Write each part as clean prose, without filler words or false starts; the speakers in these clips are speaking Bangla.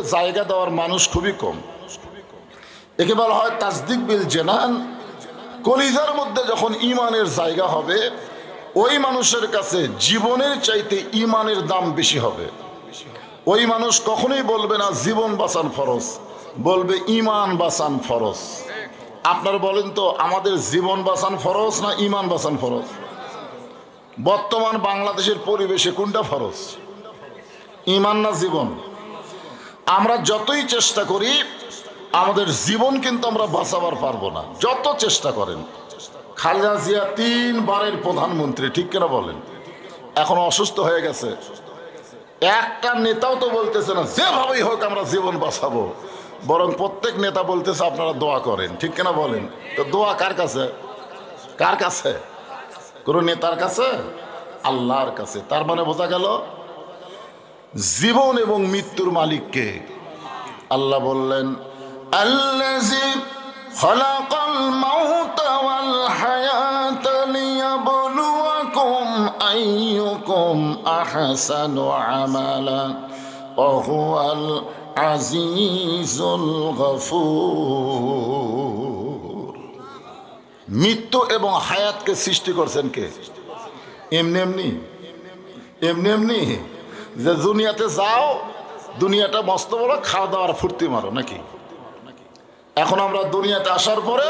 জায়গা দেওয়ার মানুষ খুবই কম। একে বলা হয় তাসদিক বিল জানান। কলিজার মধ্যে যখন ইমানের জায়গা হবে, ওই মানুষের কাছে জীবনের চাইতে ইমানের দাম বেশি হবে। ওই মানুষ কখনোই বলবে না জীবন বাঁচান ফরজ, বলবে ইমান বাঁচান ফরজ। আপনারা বলেন তো, আমাদের জীবন বাঁচান ফরজ না ইমান বাঁচান ফরজ? বর্তমান বাংলাদেশের পরিবেশে কোনটা ফরজ, ইমান না জীবন? আমরা যতই চেষ্টা করি আমাদের জীবন কিন্তু আমরা বাঁচাবার পারবো না, যত চেষ্টা করেন। খালেদা জিয়া 3 বারের প্রধানমন্ত্রী, ঠিক কিনা বলেন? এখন অসুস্থ হয়ে গেছে, একটা নেতাও তো বলতেছে না যেভাবেই হোক আমরা জীবন বাঁচাবো, বরং প্রত্যেক নেতা বলতেছে আপনারা দোয়া করেন, ঠিক কিনা বলেন? তো দোয়া কার কাছে? কার কাছে? কোন নেতার কাছে? আল্লাহর কাছে। তার মানে বোঝা গেল জীবন এবং মৃত্যুর মালিককে। আল্লাহ বললেন আল্লাযী খালাকাল মাউতা ওয়াল হায়াতা লিয়াবলুয়াকুম আইয়ুকুম আহসানু আমালা ওয়া হুয়াল আজিজুল গফুর। মৃত্যু এবং হায়াতকে সৃষ্টি করছেন কে? এমনি এমনি এমনি এমনি যে দুনিয়াতে যাও, দুনিয়াটা মস্ত বড়, খাওয়া দাওয়ার ফুর্তি মারো নাকি? এখন আমরা দুনিয়াতে আসার পরে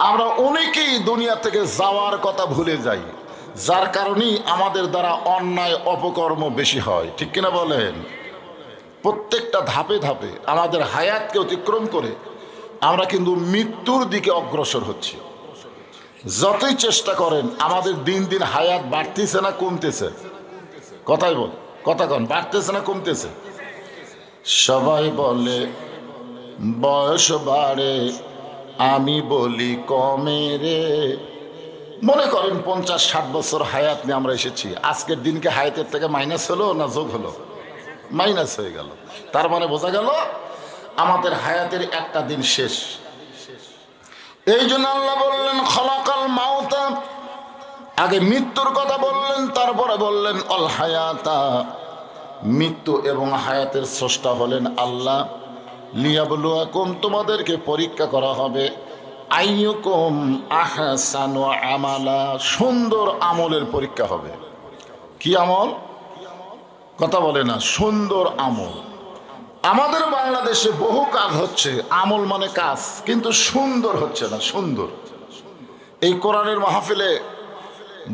আমরা অনেকেই দুনিয়া থেকে যাওয়ার কথা ভুলে যাই, যার কারণেই আমাদের দ্বারা অন্যায় অপকর্ম বেশি হয়, ঠিক কিনা বলেন? প্রত্যেকটা ধাপে ধাপে আমাদের হায়াতকে অতিক্রম করে আমরা কিন্তু মৃত্যুর দিকে অগ্রসর হচ্ছি। যতই চেষ্টা করেন আমাদের দিন দিন হায়াত বাড়তেছে না কমতেছে? কথাই বল, কথা কন, বাড়তেছে না কমতেছে? সবাই বলে বয়স বাড়ে, আমি বলি কমে রে। মনে করেন 50-60 বছর হায়াত নিয়ে আমরা এসেছি, আজকের দিনকে হায়াতের থেকে মাইনাস হলো না যোগ হলো? মাইনাস হয়ে গেল। তার মানে বোঝা গেল আমাদের হায়াতের একটা দিন শেষ। এই জন্য আল্লাহ বললেন খালাকাল মাউতা, আগে মৃত্যুর কথা বললেন, তারপরে বললেন অল হায়াতা। মৃত্যু এবং হায়াতের স্রষ্টা হলেন আল্লাহ। লিয়াবলুয়াকুম, তোমাদেরকে পরীক্ষা করা হবে, আইয়ুকুম আহসানু আমালা, সুন্দর আমলের পরীক্ষা হবে। কি আমল? কথা বলে না, সুন্দর আমল। আমাদের বাংলাদেশে বহু কাজ হচ্ছে, আমল মানে কাজ, কিন্তু সুন্দর হচ্ছে না। সুন্দর, এই কোরআনের মাহফিলে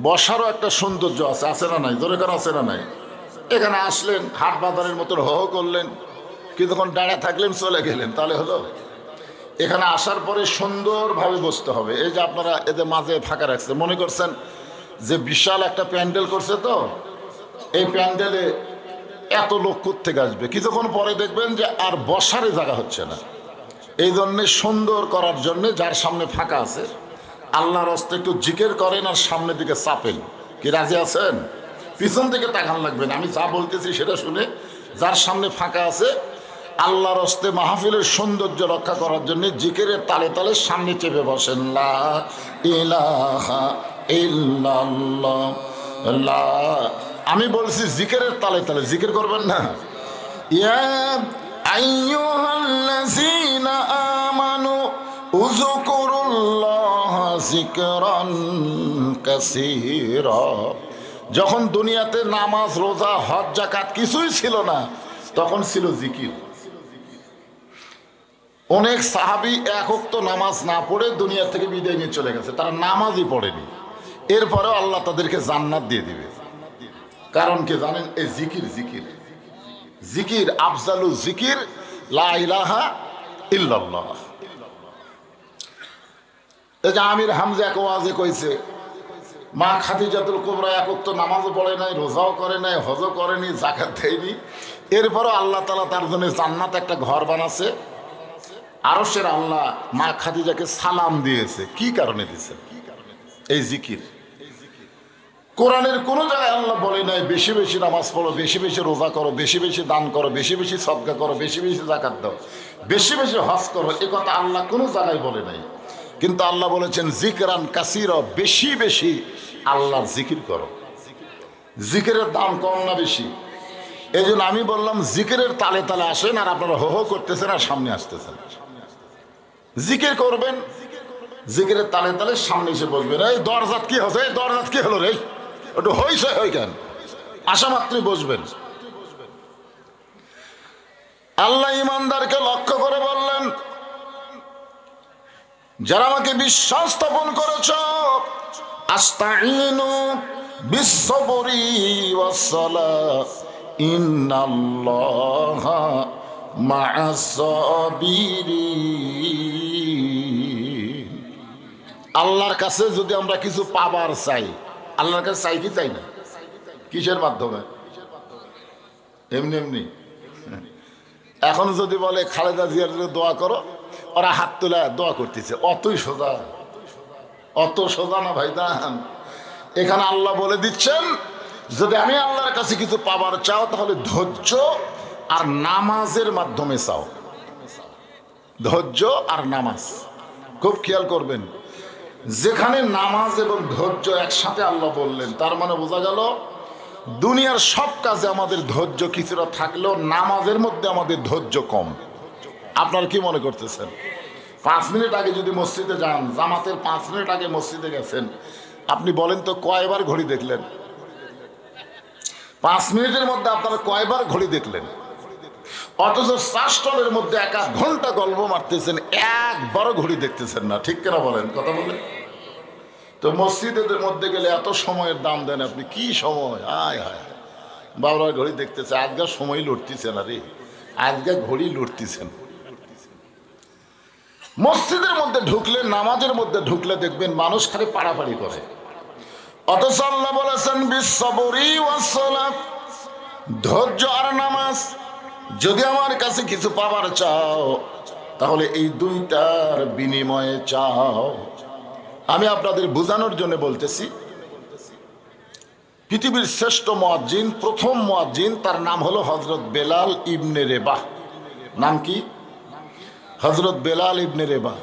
বসারও একটা সৌন্দর্য আছে, আছে না নাই? জোরে কেন আছে না নাই? এখানে আসলেন, হাট বাজারের মতন হো করলেন, কিছুক্ষণ দাঁড়িয়ে থাকলেন, চলে গেলেন, তাহলে হলো? এখানে আসার পরে সুন্দরভাবে বসতে হবে। এই যে আপনারা এদের মাঝে ফাঁকা রাখছে, মনে করছেন যে বিশাল একটা প্যান্ডেল করছে, তো এই প্যান্ডেলে এত লোক কোত্থেকে আসবে? কিছুক্ষণ পরে দেখবেন যে আর বসারই জায়গা হচ্ছে না। এই জন্যে সুন্দর করার জন্যে যার সামনে ফাঁকা আছে আল্লাহর হস্তে একটু জিকির করেন আর সামনের দিকে চাপেন। কি রাজি আছেন? পিছন থেকে তাকান লাগবেন, আমি যা বলতেছি সেটা শুনে। যার সামনে ফাঁকা আছে আল্লাহর হস্তে মাহফিলের সৌন্দর্য রক্ষা করার জন্য জিকিরের তালে তালে সামনে চেপে বসেন। লা ইলাহা ইল্লাল্লাহ, লা, আমি বলছি জিকিরের তালে তালে, জিকির করবেন না? ইয়া আইয়ুহাল্লাযীনা আমানু উযকুরুল্লাহা যিকরান কাসীরা। যখন দুনিয়াতে নামাজ, রোজা, হজ, যাকাত কিছুই ছিল না, তখন ছিল জিকির। অনেক সাহাবী এক ওয়াক্ত নামাজ না পড়ে দুনিয়া থেকে বিদায় নিয়ে চলে গেছে, তারা নামাজই পড়েনি। এরপরেও আল্লাহ তাদেরকে জান্নাত দিয়ে দিবে। কারণ কি জানেন? এই জিকির, জিকির, জিকির আফজালু জিকির লা ইলাহা ইল্লাল্লাহ। এই যে আমির হামজা এক ওয়াজে কইছে, মা খাদিজাতুল কুবরা এক ওয়াক্ত নামাজও পড়ে নাই, রোজাও করে নাই, হজও করেনি, যাকাত দেয়নি, এরপরও আল্লাহ তাআলা তার জন্য জান্নাত একটা ঘর বানাচ্ছে। আরশের আল্লাহ মা খাদিজাকে সালাম দিয়েছে। কি কারণে দিয়েছে? এই জিকির। কোরআনের কোন জায়গায় আল্লাহ বলে নাই বেশি বেশি নামাজ পড়ো, বেশি বেশি রোজা করো, বেশি বেশি দান করো, বেশি বেশি সদকা করো, বেশি বেশি যাকাত দাও, বেশি বেশি হজ করো। এ কথা আল্লাহ কোনো জায়গায় বলে নাই। কিন্তু আল্লাহ বলেছেন জিকরান কাসীরা, বেশি বেশি আল্লাহর জিকির করো। জিকিরের দাম কম না বেশি? এই জন্য আমি বললাম জিকিরের তালে তালে আসেন, আর আপনারা হো হো করতেছেন আর সামনে আসতেছেন। জিকির করবেন, জিকিরের তালে তালে সামনে এসে বসবেন। এই দরজাত কি হচ্ছে, এই দরজাত কি হলো রে, একটু হইছে হই কেন, আসা মাত্রই বসবেন। আল্লাহ ইমানদারকে লক্ষ্য করে বললেন, যারা আমাকে বিশ্বাস স্থাপন করেছ, আস্তাইনু বিসসবরি ওয়াসসালাহ ইন্নাল্লাহা মা'আস সাবিরিন। আল্লাহর কাছে যদি আমরা কিছু পাবার চাই, আল্লাহর কাছে চাই কি চাই না? কিসের মাধ্যমে? এমনি এমনি। এখন যদি বলে খালেদা জিয়ার জন্য দোয়া করো, ওরা হাত তুলে দোয়া করতেছে, অতই সোজা, অত সোজা না ভাইদান। এখানে আল্লাহ বলে দিচ্ছেন, যদি আমি আল্লাহর কাছে কিছু পাবার চাও তাহলে ধৈর্য আর নামাজের মাধ্যমে চাও। ধৈর্য আর নামাজ, খুব খেয়াল করবেন। যেখানে নামাজ এবং ধৈর্য একসাথে আল্লাহ বললেন, তার মানে বোঝা গেল দুনিয়ার সব কাজে আমাদের ধৈর্য কিছুটা থাকলেও নামাজের মধ্যে আমাদের ধৈর্য কম। আপনারা কি মনে করতেছেন? 5 মিনিট আগে যদি মসজিদে যান, জামাতের 5 মিনিট আগে মসজিদে গেছেন, আপনি বলেন তো কয়বার ঘড়ি দেখলেন? 5 মিনিটের মধ্যে আপনারা কয়বার ঘড়ি দেখলেন? অথচ 4 স্টলের মধ্যে 1 ঘন্টা গল্প মারতেছেন, একবারও ঘড়ি দেখতেছেন না। ঠিক কেনা বলেন, কথা বলেন তো। মসজিদের মধ্যে গেলে এত সময়ের দাম দেন আপনি, কি সময়, আয় হায়, বাবার ঘড়ি দেখতেছে, আজকাল সময় লড়তেছে না রে, আজকাল ঘড়ি লড়তেছেন। মসজিদের মধ্যে ঢুকলে, নামাজের মধ্যে ঢুকলে দেখবেন মানুষ খালি পাড়াপাড়ি করে। অথচ আল্লাহ বলেছেন বিসসবরি ওয়াসসালাহ, ধৈর্য আর নামাজ। যদি আমার কাছে কিছু পাবার চাও তাহলে এই দুইটার বিনিময়ে চাও। আমি আপনাদের বোঝানোর জন্য বলতেছি, পৃথিবীর শ্রেষ্ঠ মুয়াজ্জিন, প্রথম মুয়াজ্জিন, তার নাম হলো হযরত বেলাল ইবনে রেবাহ। নাম কি? হযরত বেলাল ইবনে রেবাহ।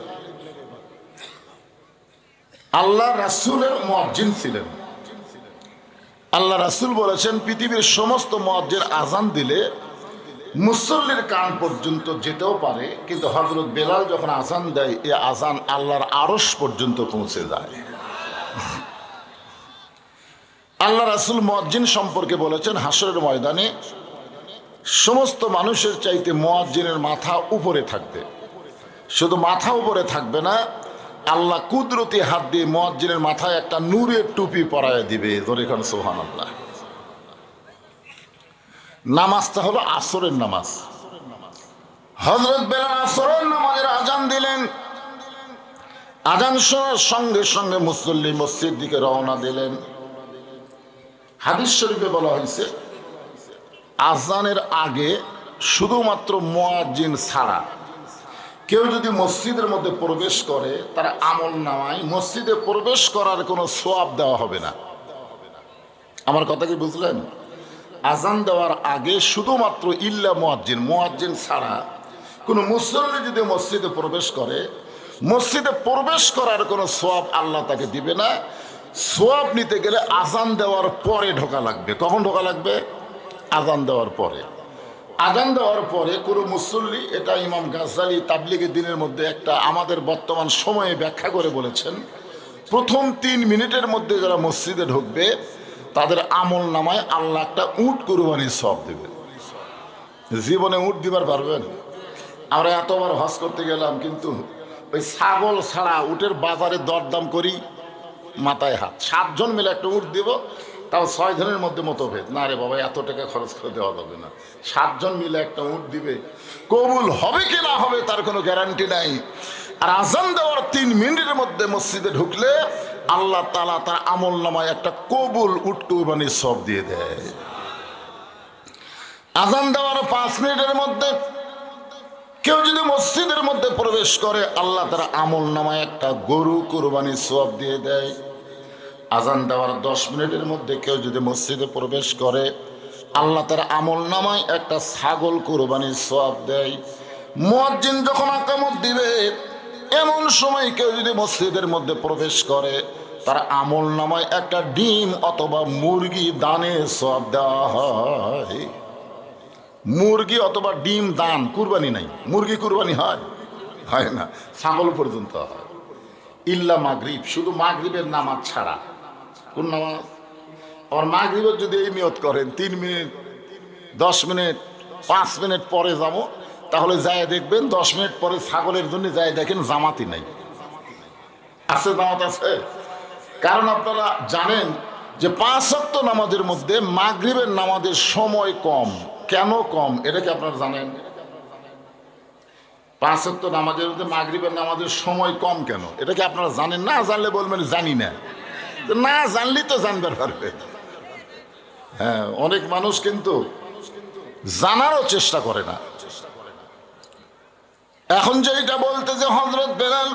আল্লাহ রাসূলের মুয়াজ্জিন ছিলেন। আল্লাহ রাসূল বলেছেন, পৃথিবীর সমস্ত মুয়াজ্জিন আজান দিলে মুসল্লির কান পর্যন্ত যেতেও পারে, কিন্তু হযরত বেলাল যখন আজান দেয়, এই আজান আল্লাহর আরশ পর্যন্ত পৌঁছে যায়। আল্লাহ রাসূল মুয়াজ্জিন সম্পর্কে বলেছেন, হাসরের ময়দানে সমস্ত মানুষের চাইতে মুয়াজ্জিনের মাথা উপরে থাকবে। শুধু মাথা উপরে থাকবে না, আল্লাহ কুদরতি হাত দিয়ে মুয়াজ্জিনের মাথায় একটা নূরের টুপি পরায় দিবে। যেখানে সুবহানাল্লাহ। নামাজটা হলো আসরের নামাজ। হযরত বেলাল আসরের নামাজের আজান দিলেন। আজান শোনার সঙ্গে সঙ্গে মুসল্লি মসজিদ দিকে রওনা দিলেন। হাদিস শরীফে বলা হয়েছে, আজানের আগে শুধুমাত্র মুয়াজ্জিন ছাড়া কেউ যদি মসজিদের মধ্যে প্রবেশ করে, তার আমল নামায় মসজিদে প্রবেশ করার কোনো সওয়াব দেওয়া হবে না। আমার কথা কি বুঝলেন? আজান দেওয়ার আগে শুধুমাত্র ইল্লা মুয়াজ্জিন, মুয়াজ্জিন ছাড়া কোনো মুসল্লি যদি মসজিদে প্রবেশ করে, মসজিদে প্রবেশ করার কোনো সওয়াব আল্লাহ তাকে দিবে না। সওয়াব নিতে গেলে আজান দেওয়ার পরে ঢোকা লাগবে। কখন ঢোকা লাগবে? আজান দেওয়ার পরে। আজান দেওয়ার পরে কোনো মুসল্লি, এটা ইমাম গাজ্জালি তাবলিগের দিনের মধ্যে একটা আমাদের বর্তমান সময়ে ব্যাখ্যা করে বলেছেন, প্রথম 3 মিনিটের মধ্যে যারা মসজিদে ঢুকবে তাদের আমল নামায় আল্লাহ একটা উট কুরবানির সওয়াব দেবে। জীবনে উট দিবার পারবেন? আমরা এতবার হজ করতে গেলাম, কিন্তু ওই ছাগল ছাড়া উটের বাজারে দরদাম করি, মাথায় হাত। 7 জন মিলে একটা উট দিব, তাও 6 জনের মধ্যে মতভেদ। না রে বাবা, এত টাকা খরচ করে দেওয়া যাবে না। 7 জন মিলে একটা উট দিবে, কবুল হবে কি না হবে তার কোনো গ্যারান্টি নাই। আর আজান দেওয়ার 3 মিনিটের মধ্যে মসজিদে ঢুকলে আল্লাহ তাআলা তার আমল নামায় একটা কবুল উট কুরবানির সওয়াব দিয়ে দেয়। আজান দেওয়ার 5 মিনিটের মধ্যে কেউ যদি মসজিদের মধ্যে প্রবেশ করে, আল্লাহ তার আমল নামায় একটা গরু কুরবানির সওয়াব দিয়ে দেয়। আজান দেওয়ার 10 মিনিটের মধ্যে কেউ যদি মসজিদে প্রবেশ করে, আল্লাহ তার আমল নামায় একটা ছাগল কুরবানির সওয়াব দেয়। মুয়াজ্জিন যখন ইকামত দিবে, এমন সময় কেউ যদি মসজিদের মধ্যে প্রবেশ করে, তার আমল নামায় একটা ডিম অথবা মুরগি দানের সওয়াব দেওয়া হয়। মুরগি অথবা ডিম দান, কুরবানি নাই। মুরগি কুরবানি হয়? হয় না। ছাগল পর্যন্ত হয়। ইল্লা মাগরিব, শুধু মাগরিবের নামাজ ছাড়া। কোন নামাজ? আর মাগরিবের যদি এই নিয়ত করেন 3 মিনিট, 10 মিনিট, 5 মিনিট পরে যাবো, তাহলে যায় দেখবেন 10 মিনিট পরে ছাগলের জন্য যায় দেখেন জামাতই নাই। আছে? জামাত আছে? কারণ আপনারা জানেন যে 5 ওয়াক্ত নামাজের মধ্যে মাগরিবের নামাজের সময় কম। কেন কম এটা কি আপনারা জানেন? 5 ওয়াক্ত নামাজের মধ্যে মাগরিবের নামাজের সময় কম কেন এটা কি আপনারা জানেন? না জানলে বলবেন জানি না। না জানলেই তো জানবার পারবে। হ্যাঁ, অনেক মানুষ কিন্তু জানারও চেষ্টা করে না। এখন যে এটা বলতে যে হযরত বেলাল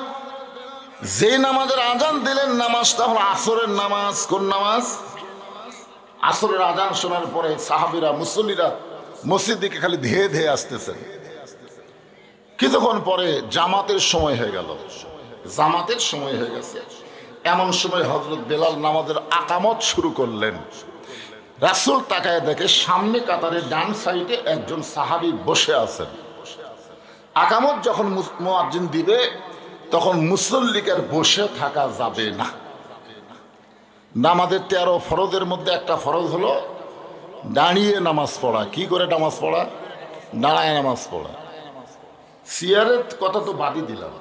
যে নামাজের আজান দিলেন, নামাজটা হলো আসরের নামাজ। কোন নামাজ? আসরের আজান শোনার পরে সাহাবীরা, মুসল্লিরা মসজিদ দিকে খালি ধেয়ে ধেয়ে আসতেছেন। কিছুক্ষণ পরে জামাতের সময় হয়ে গেল। জামাতের সময় হয়ে গেছে, এমন সময় হযরত বেলাল নামাজের আকামত শুরু করলেন। রাসূল তাকায় দেখে সামনে কাতারের ডান সাইডে একজন সাহাবী বসে আছেন। আকামত যখন মুয়াজ্জিন দিবে তখন মুসল্লিকে বসে থাকা যাবে না। নামাজের 13 ফরজের মধ্যে একটা ফরজ হলো দাঁড়িয়ে নামাজ পড়া। কি করে নামাজ পড়া? দাঁড়ায় নামাজ পড়া। সিয়ারত কথা তো বাদই দিলাম,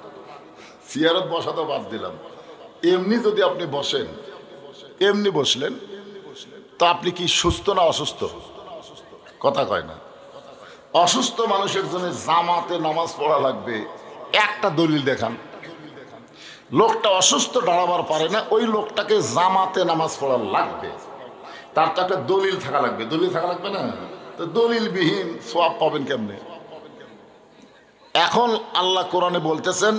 সিয়ারত বসা তো বাদ দিলাম। এমনি যদি আপনি বসেন, এমনি বসলেন, তো আপনি কি সুস্থ না অসুস্থ? কথা কয় না। অসুস্থ মানুষের জন্য জামাতে নামাজ পড়া লাগবে। একটা দলিল দেখান। লোকটা অসুস্থ, দাঁড়াবার পারে না, ওই লোকটাকে জামাতে নামাজ পড়া লাগবে। তার তো একটা দলিল থাকা লাগবে। দলিল থাকা লাগবে না? তো দলিলবিহীন সওয়াব পাবেন কেমনে? এখন আল্লাহ কোরআনে বলতেছেন,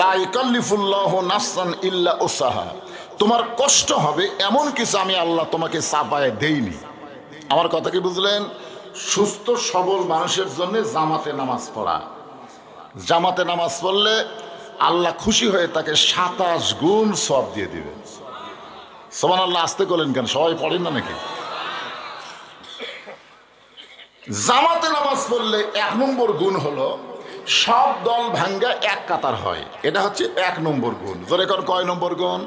লা ইকাল্লিফুল্লাহু নাফসান ইল্লা উসাহা। তোমার কষ্ট হবে এমন কিছু আমি আল্লাহ তোমাকে চাপায় দেইনি। আমার কথা কি বুঝলেন? সুস্থ সবল মানুষের জন্য জামাতে নামাজ পড়া। জামাতে নামাজ পড়লে আল্লাহ খুশি হয়ে তাকে 27 গুণ সওয়াব দিয়ে দিবে। সুবহানাল্লাহ। আসতে করলেন কেন? সবাই পড়েন না নাকি? জামাতে নামাজ পড়লে 1 নম্বর গুণ হলো সব দল ভাঙ্গা এক কাতার হয়। এটা হচ্ছে 1 নম্বর গুণ। ধরে কর কয় নম্বর গুণ?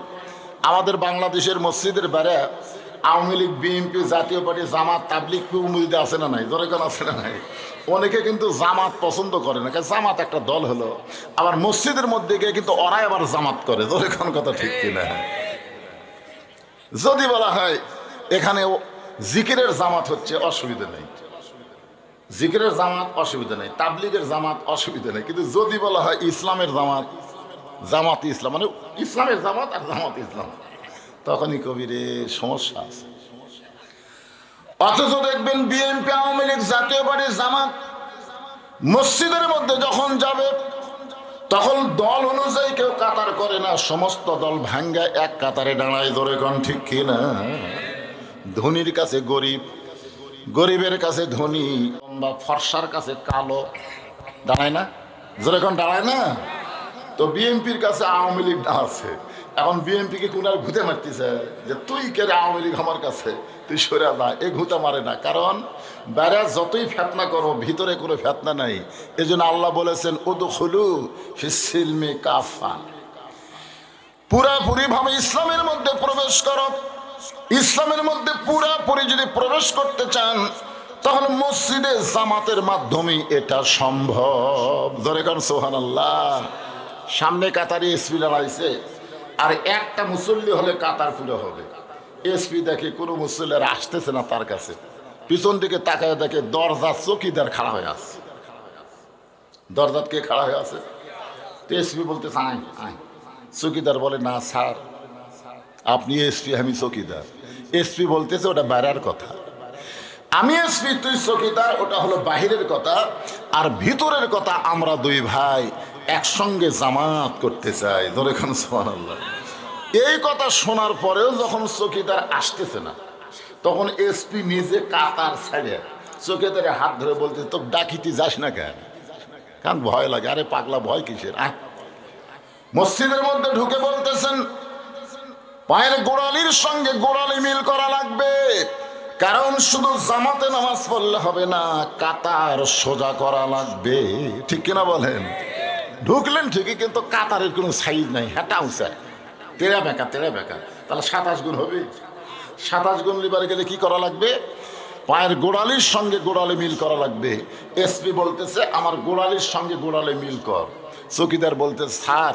আমাদের বাংলাদেশের মসজিদের বাইরে আওয়ামী লীগ, বিএনপি, জাতীয় পার্টি, জামাত, তাবলিগ মসজিদে আছে না নাই? ধরে কর আছে না নাই? অনেকে কিন্তু জামাত পছন্দ করে না, কারণ জামাত একটা দল হলো। আবার মসজিদের মধ্যে গিয়ে কিন্তু ওরাই আবার জামাত করে। ধরে কোন কথা ঠিক কিনা? যদি বলা হয় এখানে জিকিরের জামাত হচ্ছে, অসুবিধা নেই। জিকিরের জামাত অসুবিধা নেই, তাবলিগের জামাত অসুবিধা নেই। কিন্তু যদি বলা হয় ইসলামের জামাত, জামাত ইসলাম, মানে ইসলামের জামাত আর জামাত ইসলাম, তখনই কবিরের সমস্যা আছে। অথচ দেখবেন বিএনপি, আওয়ামী লীগ, জাতীয় পার্টি, জামাত মসজিদের মধ্যে যখন যাবে তখন দল অনুযায়ী কেউ কাতার করে না, সমস্ত দল ভাঙ্গা এক কাতারে দাঁড়ায়। ধরে কোন ঠিক কিনা? ধনীর কাছে গরিব, গরিবের কাছে ধনী, বা ফর্সার কাছে কালো, দাঁড়ায় না? যেরকম দাঁড়ায় না? তো বিএনপির কাছে আওয়ামী লীগ আছে। এখন বিএনপিকে কোনার ঘুতে মারতেছে যে তুই কে রে আওয়ামী লীগ আমার কাছে, তুই সরে যা। এ ঘুতে মারে না, কারণ বাইরে যতই ফেতনা করো ভিতরে কোনো ফেতনা নাই। এই জন্য আল্লাহ বলেছেন উদখুলু ফিস সিলমি কাফা, পুরাপুরি ভাবে ইসলামের মধ্যে প্রবেশ করো। ইসলামের মধ্যে পুরাপুরি যদি প্রবেশ করতে চান তাহলে মসজিদে জামাতের মাধ্যমে এটা সম্ভব। ধরে কারণ সুবহানাল্লাহ। সামনে কাতারে এসপি দাঁড়াইছে, আর একটা মুসল্লি হলে কাতার পুরো হবে। এসপি দেখে কোনো মুসল্লির আসতেছে না তার কাছে, পিছন দিকে তাকায় দেখে দরজা চৌকিদার খাড়া হয়ে আছে। দরজাত কে খাড়া হয়ে আছে? তো এসপি বলতে চাই আয়। চৌকিদার বলে না স্যার, আপনি এসপি, আমি চৌকিদার। এসপি বলতেছে ওটা বাইরের কথা, আমি এসপি, তুই চৌকিদার, ওটা হলো বাহিরের কথা। আর ভিতরের কথা আমরা দুই ভাই একসঙ্গে জামাত করতে চাই। ধরে খান সুবহানাল্লাহ। এই কথা শোনার পরেও যখন চৌকিদার আসতেছে না, তখন এসপি নিজে কাতার ছাড়ে চৌকিদারে হাত ধরে বলতে, তো ডাকিতে যাস না কেন? কারণ ভয় লাগে। আরে পাগলা, ভয় কিসের? মসজিদের মধ্যে ঢুকে বলতেছেন পায়ের গোড়ালির সঙ্গে গোড়ালি মিল করা লাগবে, কারণ শুধু জামাতে নামাজ পড়লে হবে না, কাতার সোজা করা লাগবে। ঠিক কিনা বলেন? ঢুকলেন ঠিকই, কিন্তু কাতারের কোনো সাইজ নাই, হেঁটা উঁচা, তেরা বেঁকা তেরা বেঁকা। তাহলে 27 গুণ হবে। 27 গুণ লিবার গেলে কি করা লাগবে? পায়ের গোড়ালির সঙ্গে গোড়ালি মিল করা লাগবে। এসপি বলতেছে আমার গোড়ালির সঙ্গে গোড়ালি মিল কর। চৌকিদার বলতে স্যার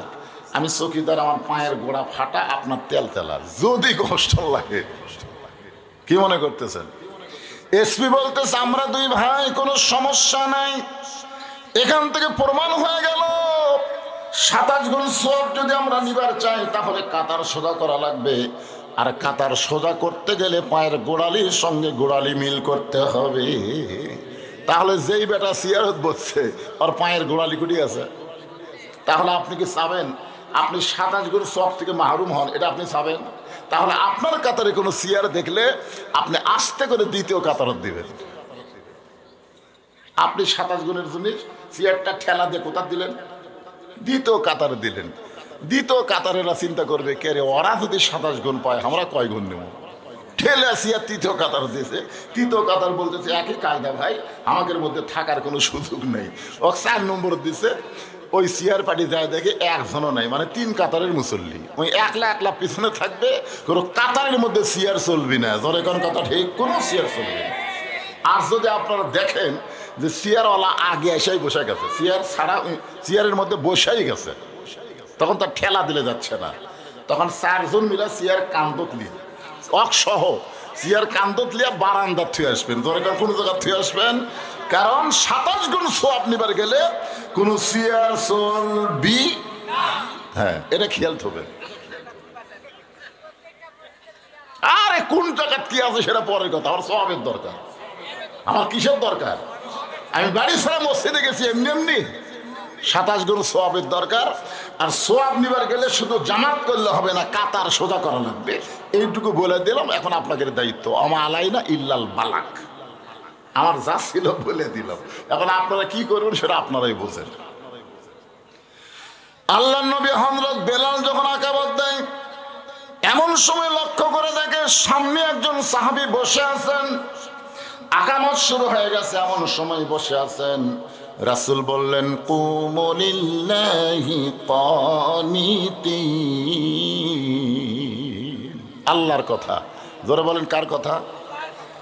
আমি চৌকিদার, আমার পায়ের গোড়া ফাটা, আপনার তেল তেলার, যদি কষ্ট লাগে। কি মনে করতেছেন? এসপি বলতেছে আমরা দুই ভাই, কোনো সমস্যা নাই। এখান থেকে প্রমাণ হয়ে গেল 27 গুণ সওয়াব যদি আমরা নিবার চাই তাহলে কাতার সোজা করা লাগবে। আর কাতার সোজা করতে গেলে পায়ের গোড়ালির সঙ্গে গোড়ালি মিল করতে হবে। তাহলে যেই বেটা সিয়ারত বসছে আর পায়ের গোড়ালি কুটি আছে, তাহলে আপনি কি চাবেন আপনি 27 গুণ সওয়াব থেকে মাহরুম হন? এটা আপনি চাবেন? তাহলে আপনার কাতারে কোনো সিয়ার দেখলে আপনি আস্তে করে দ্বিতীয় কাতারত দিবেন। আপনি 27 গুণের জন্য সিয়ারটা ঠেলা দিয়ে কোথা দিলেন? দ্বিতীয় কাতারে দিলেন। দ্বিতীয় কাতারেরা চিন্তা করবে কে রে, ওরা যদি 27 গুণ পায় আমরা কয় গুণ নেব? ঠেলে সিয়ার তৃতীয় কাতার দিয়েছে। তৃতীয় কাতার বলতেছে একই কায়দা ভাই, আমাদের মধ্যে থাকার কোনো সুযোগ নেই। ও 4 নম্বর দিছে। ওই সিয়ার পার্টি যায় দেখে একজনও নাই, মানে 3 কাতারের মুসল্লি, ওই একলা একলা পিছনে থাকবে, কোনো কাতারের মধ্যে সিয়ার চলবি না। ধরে কোন কথা ঠিক, কোনো সিয়ার চলবে না। আর যদি আপনারা দেখেন যে সিয়ারওয়ালা আগে এসেই বসে গেছে, সিয়ার ছাড়া সিয়ারের মধ্যে বসেই গেছে, তখন তার ঠেলা দিলে যাচ্ছে না, তখন 4 জন মিলে সিয়ার কান্দত নিয়ে অকসহ সিয়ার কান্দত লিয়া বারান্দা থুয়ে আসবেন। ধরে কোন জায়গা থুয়ে আসবেন, কারণ 27 গুণ সওয়াব নিবার গেলে কোন সিয়ার চলবি। হ্যাঁ, এটা খেয়াল হবে। আরে কোন জায়গা কি আছে সেটা পরের কথা, আমার সওয়াবের দরকার। আমার কিসের দরকার? আমি বাড়ি ছাড়া মসজিদে গেছি এমনি এমনি। 27 গুণ সওয়াবের দরকার। আর সওয়াব নিবার গেলে শুধু জামাত করলে হবে না, কাতার সোজা করা লাগবে। এইটুকু বলে দিলাম। এখন আপনাদের দায়িত্ব, আমা আলাইনা ইল্লাল বালাক, আমার যা ছিল বলে দিলাম। এখন আপনারা কি করবেন সেটা আপনারাই বোঝেন। আল্লাহর নবী হযরত বেলাল যখন আকাবাত দেয়, এমন সময় লক্ষ্য করে দেখে সামনে একজন সাহাবী বসে আছেন, আকামত শুরু হয়ে গেছে, এমন সময় বসে আছেন। রাসূল বললেন কুমু লিল্লাহি কানিতিন। আল্লাহর কথা জোরে বলেন, কার কথা?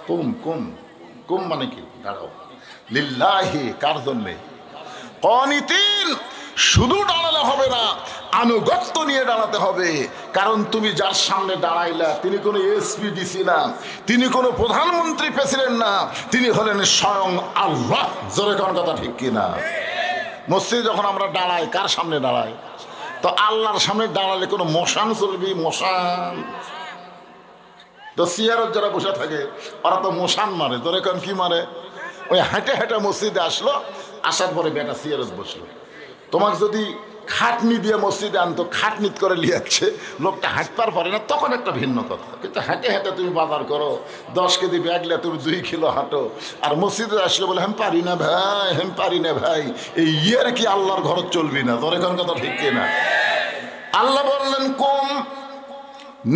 কুম কুম কুম মানে কি? দাঁড়াও। লিল্লাহি কার জন্যে? কানিতিন। শুধু দাঁড়ালে হবে না, আনুগত্য নিয়ে দাঁড়াতে হবে। কারণ তুমি যার সামনে দাঁড়াইলা তিনি কোনো এসপি ডিসি না, তিনি কোনো প্রধানমন্ত্রী প্রেসিডেন্ট না, তিনি হলেন স্বয়ং আল্লাহ। জোরে কোন কথা ঠিক কিনা? মসজিদে যখন আমরা দাঁড়াই কার সামনে দাঁড়াই? তো আল্লাহর সামনে দাঁড়ালে কোনো মশান চলবি? মশান তো সিয়ারত যারা বসে থাকে ওরা তো মশান মারে। জোরে কোন কি মারে? ওই হেঁটে হেঁটে মসজিদে আসলো, আসার পরে বেটা সিয়ারত বসলো। তোমাকে যদি খাটনি দিয়ে মসজিদে আনতো, খাটনিত করে লিয়াচ্ছে, লোকটা হাঁটবার পারে না, তখন একটা ভিন্ন কথা। কিন্তু হেঁটে হেঁটে তুমি বাজার করো, 10 কেজি ব্যাগ লিয়ে তুমি 2 কিলো হাঁটো, আর মসজিদে আসলে বলে আমি পারি না ভাই, আমি পারি না ভাই, এই ইয়ের কি আল্লাহর ঘর চলবি না? তোর এখন কথা ঠিক কিনা? আল্লাহ বললেন কুম,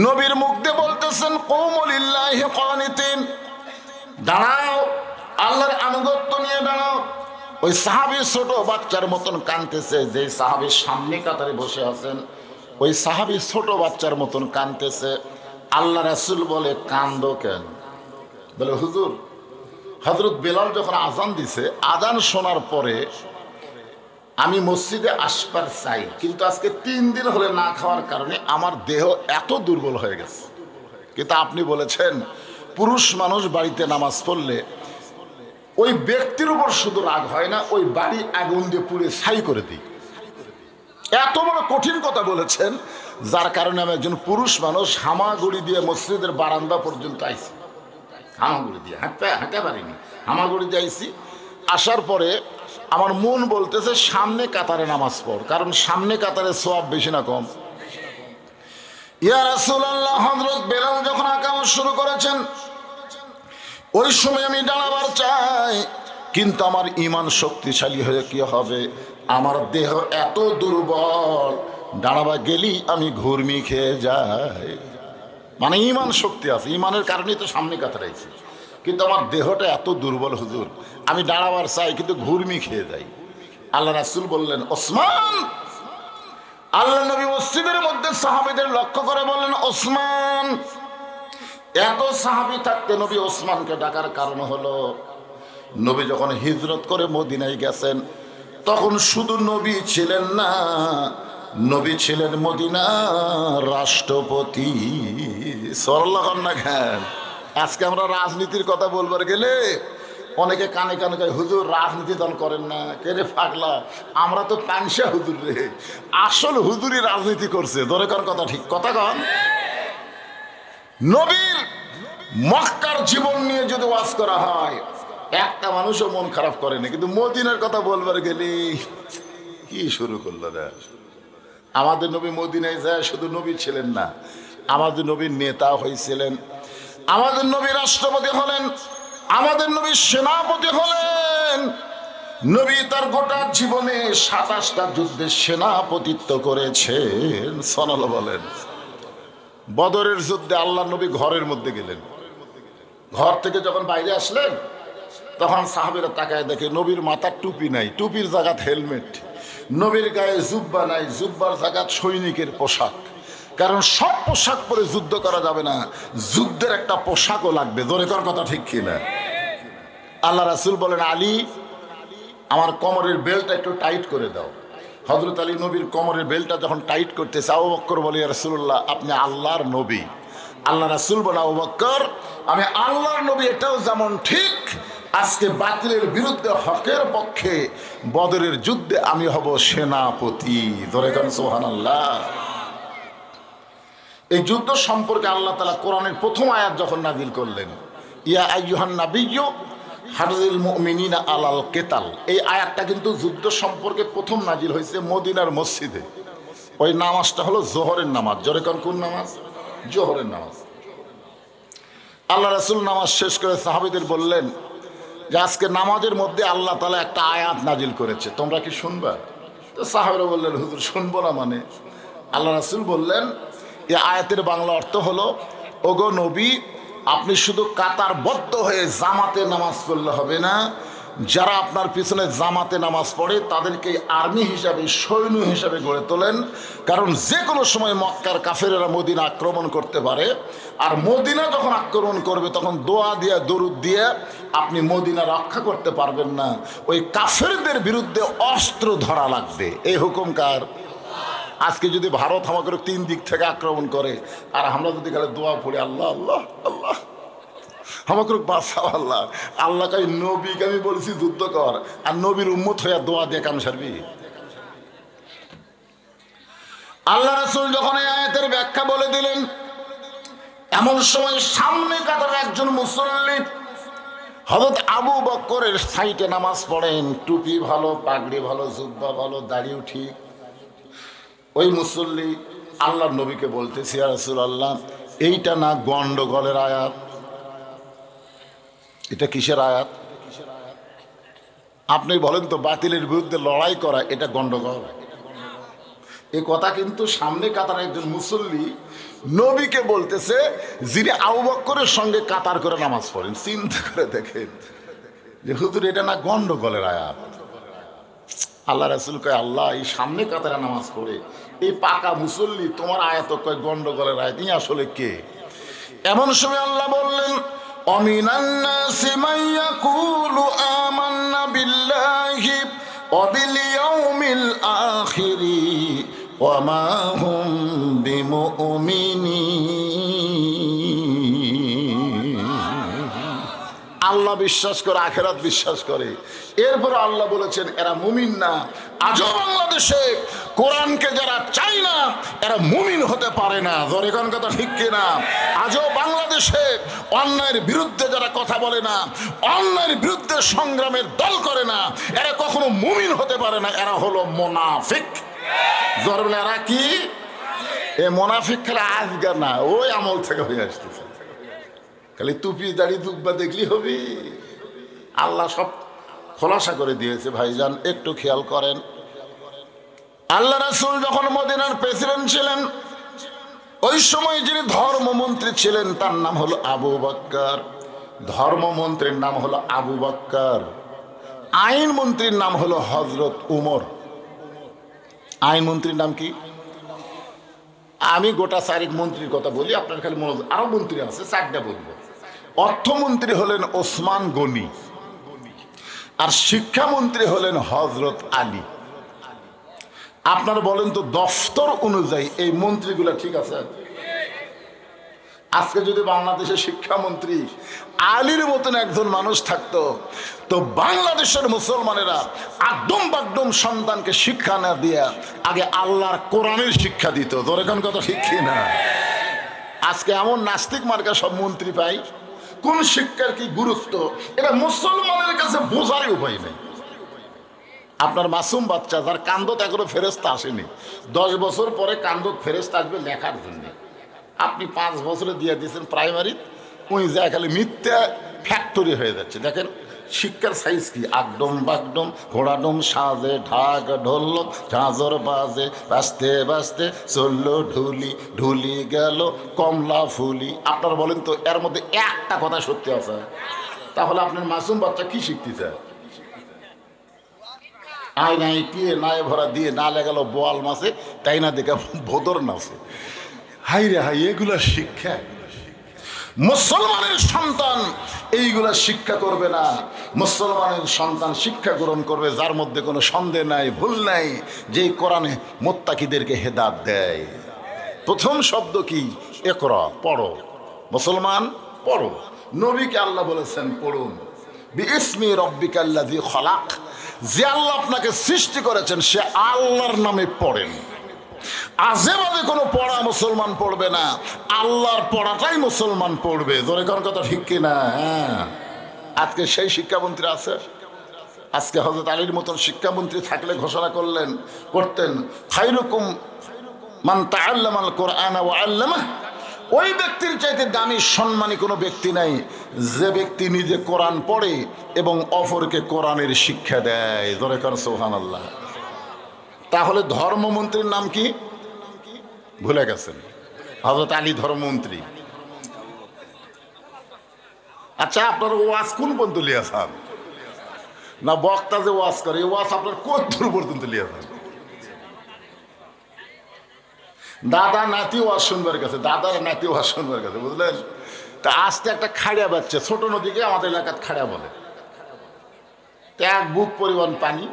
নবীর মুখ দিয়ে বলতেছেন কুমু লিল্লাহি কানিতিন, দাঁড়াও, আল্লাহর আনুগত্য নিয়ে দাঁড়াও। ওই সাহাবী ছোট বাচ্চার মতন কাঁদতেছে, যে সাহাবীর সামনে কাতারে বসে আছেন ওই সাহাবী ছোট বাচ্চার মতন কাঁদতেছে। আল্লাহ রাসূল বলে কান্দো কেন? বলে হুজুর, হযরত বেলাল যখন আজান দিছে, আজান শোনার পরে আমি মসজিদে আসবার চাই, কিন্তু আজকে 3 দিন হলে না খাওয়ার কারণে আমার দেহ এত দুর্বল হয়ে গেছে। কিন্তু আপনি বলেছেন পুরুষ মানুষ বাড়িতে নামাজ পড়লে ওই ব্যক্তির উপর শুধু রাগ হয় না, ওই বাড়ি আগুন দিয়ে পুড়ে ছাই করে দিই। এত বড় কঠিন কথা বলেছেন, যার কারণে আমি একজন পুরুষ মানুষ হামাগুড়ি দিয়ে মসজিদের বারান্দা পর্যন্ত আইছি। হামাগুড়ি দিয়ে হাঁটতে পারিনি, হামাগুড়ি দিয়ে আইছি। আসার পরে আমার মন বলতেছে সামনে কাতারে নামাজ পড়, কারণ সামনে কাতারে সওয়াব বেশি না কম? ইয়া রাসূলুল্লাহ, হযরত বেলাল যখন আকামত শুরু করেছেন ওই সময় আমি দাঁড়াবার চাই, কিন্তু আমার ঈমান শক্তিশালী হয়ে কি হবে? আমার দেহ এত দুর্বল, দাঁড়াবা গেলি আমি ঘুরমি খেয়ে যাই। মানে ঈমান শক্তি আছে, ঈমানের কারণেই তো সামনে কাতারে আইছি। কিন্তু আমার দেহটা এত দুর্বল হুজুর, আমি দাঁড়াবার চাই কিন্তু ঘুরমি খেয়ে যাই। আল্লাহ রাসূল বললেন ওসমান। আল্লাহ নবী মসজিদের মধ্যে সাহাবীদের লক্ষ্য করে বললেন ওসমান। এত সাহাবী থাকতে নবী ওসমানকে ডাকার কারণ হলো, নবী যখন হিজরত করে মদিনায় গেছেন তখন শুধু নবী ছিলেন না, নবী ছিলেন মদিনার রাষ্ট্রপতি। সরলাম না খান। আজকে আমরা রাজনীতির কথা বলবার গেলে অনেকে কানে কানে কয় হুজুর রাজনীতি দল করেন না, কে রে পাগলা, আমরা তো পানসা হুজুর রে। আসল হুজুরই রাজনীতি করছে, ধরে কার কথা ঠিক কথা কন। নবীর মক্কার জীবন নিয়ে যদি ওয়াজ করা হয় একটা মানুষও মন খারাপ করে না, কিন্তু মদিনার কথা বলবার গেলে কি শুরু করলো রে। আমাদের নবী মদিনায় যায় শুধু নবী ছিলেন না, আমাদের নবীর নেতা হয়েছিলেন, আমাদের নবী রাষ্ট্রপতি হলেন, আমাদের নবী সেনাপতি হলেন। নবী তার গোটা জীবনে 27টা যুদ্ধে সেনাপতিত্ব করেছেন। সুবহানাল্লাহ বলেন। বদরের যুদ্ধে আল্লাহ নবী ঘরের মধ্যে গেলেন, ঘর থেকে যখন বাইরে আসলেন তখন সাহাবীরা তাকায় দেখে নবীর মাথার টুপি নাই, টুপির জায়গাত হেলমেট, নবীর গায়ে জুব্বা নাই, জুব্বার জায়গাত সৈনিকের পোশাক। কারণ সব পোশাক পরে যুদ্ধ করা যাবে না, যুদ্ধের একটা পোশাকও লাগবে। জোরে কর কথা ঠিক কিনা। আল্লাহ রাসূল বলেন আলী আমার কোমরের বেল্টটা একটু টাইট করে দাও। হযরত আলী নবীর কোমরের বেল্টটা যখন টাইট করতেছে আবু বকর বলে ইয়া রাসূলুল্লাহ আপনি আল্লাহর নবী। আল্লাহ রাসূল বলে আবু বকর আমি আল্লাহর নবী এটাও যেমন ঠিক, আজকে বাতিলের বিরুদ্ধে হকের পক্ষে বদরের যুদ্ধে আমি হব সেনাপতি। ধরে করেন সুবহানাল্লাহ। এই যুদ্ধ সম্পর্কে আল্লাহ তাআলা কোরআনের প্রথম আয়াত যখন নাযিল করলেন ইয়া আইয়ুহান নাবিয়্যু হারিল মুমিনিনা আলাল কিতাল, এই আয়াতটা কিন্তু যুদ্ধ সম্পর্কে প্রথম নাজিল হয়েছে মদিনার মসজিদে। ওই নামাজটা হলো জোহরের নামাজ। জোরে কোন কোন নামাজ? জোহরের নামাজ। আল্লাহ রাসূল নামাজ শেষ করে সাহাবীদের বললেন যে আজকে নামাজের মধ্যে আল্লাহ তাআলা একটা আয়াত নাজিল করেছে, তোমরা কি শুনবা? তো সাহাবীরা বললেন হুজুর শুনবো না মানে? আল্লাহ রাসূল বললেন এই আয়াতের বাংলা অর্থ হলো ওগো নবী আপনি শুধু কাতারবদ্ধ হয়ে জামাতে নামাজ পড়লে হবে না, যারা আপনার পিছনে জামাতে নামাজ পড়ে তাদেরকে আর্মি হিসাবে সৈন্য হিসাবে গড়ে তোলেন। কারণ যে কোনো সময় মক্কার কাফেরেরা মদিনা আক্রমণ করতে পারে, আর মদিনা যখন আক্রমণ করবে তখন দোয়া দিয়া দরুদ দিয়ে আপনি মদিনা রক্ষা করতে পারবেন না, ওই কাফেরদের বিরুদ্ধে অস্ত্র ধরা লাগবে। এই হুকুম কার? আজকে যদি ভারত আমাকে 3 দিক থেকে আক্রমণ করে আর আমরা যদি গেলে দোয়া পড়ি আল্লাহ আল্লাহ আল্লাহ আমাকে বাঁচাও আল্লাহ, আল্লাহ কাই নবীকে আমি বলছি যুদ্ধ কর, আর নবীর উম্মত হইয়া দোয়া দিয়ে কাম সারবি? আল্লাহ রাসূল যখন এই আয়াতের ব্যাখ্যা বলে দিলেন এমন সময় সামনে কাতারে একজন মুসল্লি হযরত আবু বকরের সাইটে নামাজ পড়েন, টুপি ভালো, পাগড়ি ভালো, জুব্বা ভালো, দাড়িও ঠিক। ওই মুসল্লি আল্লাহর নবীকে বলতেছে ইয়া রাসূলুল্লাহ এইটা না গন্ডগোলের আয়াত? এটা কিসের আয়াত? আপনি বলেন তো বাতিলের বিরুদ্ধে লড়াই করা এটা গন্ডগোল? এই কথা কিন্তু সামনে কাতার একজন মুসল্লি নবীকে বলতেছে যিনি আবু বকরের সঙ্গে কাতার করে নামাজ পড়েন। চিন্তা করে দেখেন যে হুজুর এটা না গন্ডগোলের আয়াত। আল্লাহ রাসূল কয় আল্লাহ এই সামনে কাতারে নামাজ পড়ে এই পাকা মুসল্লি তোমার আয়াত কয় গন্ডগোলের আয়াত, ইনি আসলে কে? এমন সময় আল্লাহ বললেন অমিনান নাসি মান ইয়াকুলু আমান্না বিল্লাহি ওয়া বিল ইয়াউমিল আখিরি ওয়া মা হুম বিমুমিনিন। আল্লাহ বিশ্বাস করে, আখিরাত বিশ্বাস করে, এরপর আল্লাহ বলেছেন এরা মুমিন না। আজও বাংলাদেশে কোরআনকে যারা চায় না এরা মুমিন হতে পারে না। জোরে কোন কথা ঠিক কিনা? আজও বাংলাদেশে অন্যায়ের বিরুদ্ধে যারা কথা বলে না, অন্যায়ের বিরুদ্ধে সংগ্রামের দল করে না, এরা কখনো মুমিন হতে পারে না। এরা হলো মুনাফিক। জোরে বলে এরা কি? এ মুনাফিক খেলা আজকে না, ওই আমল থেকে হয়ে আসতেছে। খালি টুপি দাড়ি দুব্বা দেখলি হবি? আল্লাহ সব খোলাসা করে দিয়েছে ভাইজান, একটু খেয়াল করেন। আল্লাহ রাসূল যখন মদিনার প্রেসিডেন্ট ছিলেন ওই সময় যিনি ধর্মমন্ত্রী ছিলেন তার নাম হলো আবু বকর। ধর্মমন্ত্রীর নাম হলো আবু বকর, আইনমন্ত্রীর নাম হলো হজরত উমর। আইনমন্ত্রীর নাম কি? আমি গোটা চারিক মন্ত্রীর কথা বলি, আপনার খালি মনোযোগ। আরো মন্ত্রী আছে, চারটা বলবো। অর্থমন্ত্রী হলেন ওসমান গনি, আর শিক্ষামন্ত্রী হলেন হজরত আলী। আপনারা বলেন তো দফতর অনুযায়ী এই মন্ত্রীগুলা ঠিক আছে? আজকে যদি বাংলাদেশের শিক্ষামন্ত্রী আলীর মতন একজন মানুষ থাকতো, তো বাংলাদেশের মুসলমানেরা একদম বাকদম সন্তানকে শিক্ষা না দিয়া আগে আল্লাহর কোরআনের শিক্ষা দিত। তোর এখন কথা ঠিক না? আজকে এমন নাস্তিক মার্কা সব মন্ত্রী পাই, কোন শিক্ষার কি গুরুত্ব এটা মুসলমানের কাছে বোঝারই উপায় নেই। আপনার মাসুম বাচ্চা যার কান্দত এখনো ফেরেস্তা আসেনি, 10 বছর পরে কান্দত ফেরেস্তা আসবে লেখার জন্য। আপনি 5 বছরে দিয়ে দিয়েছেন প্রাইমারি, ওই যা খালি মিথ্যা ফ্যাক্টরি হয়ে যাচ্ছে। দেখেন শিক্ষার সাইজ কি, আকডম বাকডম ঘোড়াডম সাজে ঢাক ঢোল ঝাঁঝর বাজে বাজতে বাজতে চললো ঢুলি ঢুলি গেল কমলা ফুলি। আপনারা বলেন তো এর মধ্যে একটা কথা সত্যি আছে? তাহলে আপনার মাসুম বাচ্চা কি শিখতে চায়? আয় নাই টিয়ে নাই ভরা দিয়ে না লেগালো বোয়াল মাছে, তাই না দেখে ভোদর নাচে। হাই রে হাই, এগুলা শিক্ষা? মুসলমানের সন্তান এইগুলা শিক্ষা করবে না। মুসলমানের সন্তান শিক্ষা গ্রহণ করবে যার মধ্যে কোনো সন্দেহ নাই, ভুল নাই, যে কোরআনে মুত্তাকিদেরকে হেদায়েত দেয়। প্রথম শব্দ কি? ইকরা, পড়ো। মুসলমান পড়ো। নবীকে আল্লাহ বলেছেন পড়ুন। বিইসমি রাব্বিকাল্লাযী খলাক, যে আল্লাহ আপনাকে সৃষ্টি করেছেন সে আল্লাহর নামে পড়েন। আজে বাজে কোনো পড়া মুসলমান পড়বে না, আল্লাহর পড়াটাই মুসলমান পড়বে। জোরে কোন কথা ঠিক কিনা? হ্যাঁ, আজকে সেই শিক্ষামন্ত্রী আছে। আজকে হযরত আলীর মতন শিক্ষামন্ত্রী থাকলে ঘোষণা করতেন খায়রুকুম মান তাআল্লামাল কোরআন ওয়া আল্লামাহ। ওই ব্যক্তির চাইতে দামি সম্মানী কোনো ব্যক্তি নাই যে ব্যক্তি নিজে কোরআন পড়ে এবং অপরকে কোরআনের শিক্ষা দেয়। জোরে কোন সুবহানাল্লাহ। তাহলে ধর্মমন্ত্রীর নাম কি ভুলে গেছেন? হযরত আলী ধর্মমন্ত্রী। আচ্ছা, আপনার ওয়াজ কোন পর্যন্ত লিয়াছেন? না বক্তা যে ওয়াজ করে ওয়াজ আপনার কত দূর পর্যন্ত লিয়াছেন? দাদা নাতি ওয়াজ শুনবার কাছে, দাদার নাতি ওয়াজ শুনবার কাছে, বুঝলেন? তা আজকে একটা খাড়িয়া বাচ্চা, ছোট নদীকে আমাদের এলাকার খাড়িয়া বলে, এক বুক পরিমাণ পানি,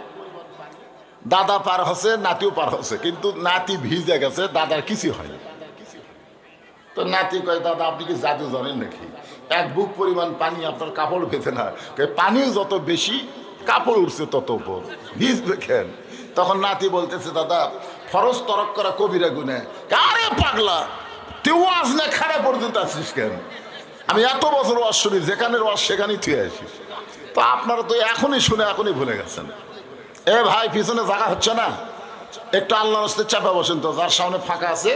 দাদা পার হচ্ছে নাতিও পার হচ্ছে, কিন্তু নাতি ভিজে গেছে, দাদার কিছু হয়নি। তো নাতি কয় দাদা আপনি কি জাদু জানেন নাকি? এক বুক পরিমাণ পানি আপনার কাপড় ভেজে না, পানিও যত বেশি কাপড় উঠছে তত উপর, ভিজবে কেন? তখন নাতি বলতেছে দাদা ফরজ তরক করা কবিরা গুনে। আরে পাগলা, তুই ওয়াজ না খারাপ পর্যন্ত আসিস কেন? আমি এত বছর ওয়াজ শুনি, যেখানে ওয়াজ সেখানেই তুই আসিস। তো আপনারা তো এখনই শুনে এখনই ভুলে গেছেন। এ ভাই, পিছনে জায়গা হচ্ছে না, একটু আল্লাহর রাস্তায় চাপা বসেন তো, যার সামনে ফাঁকা আছে।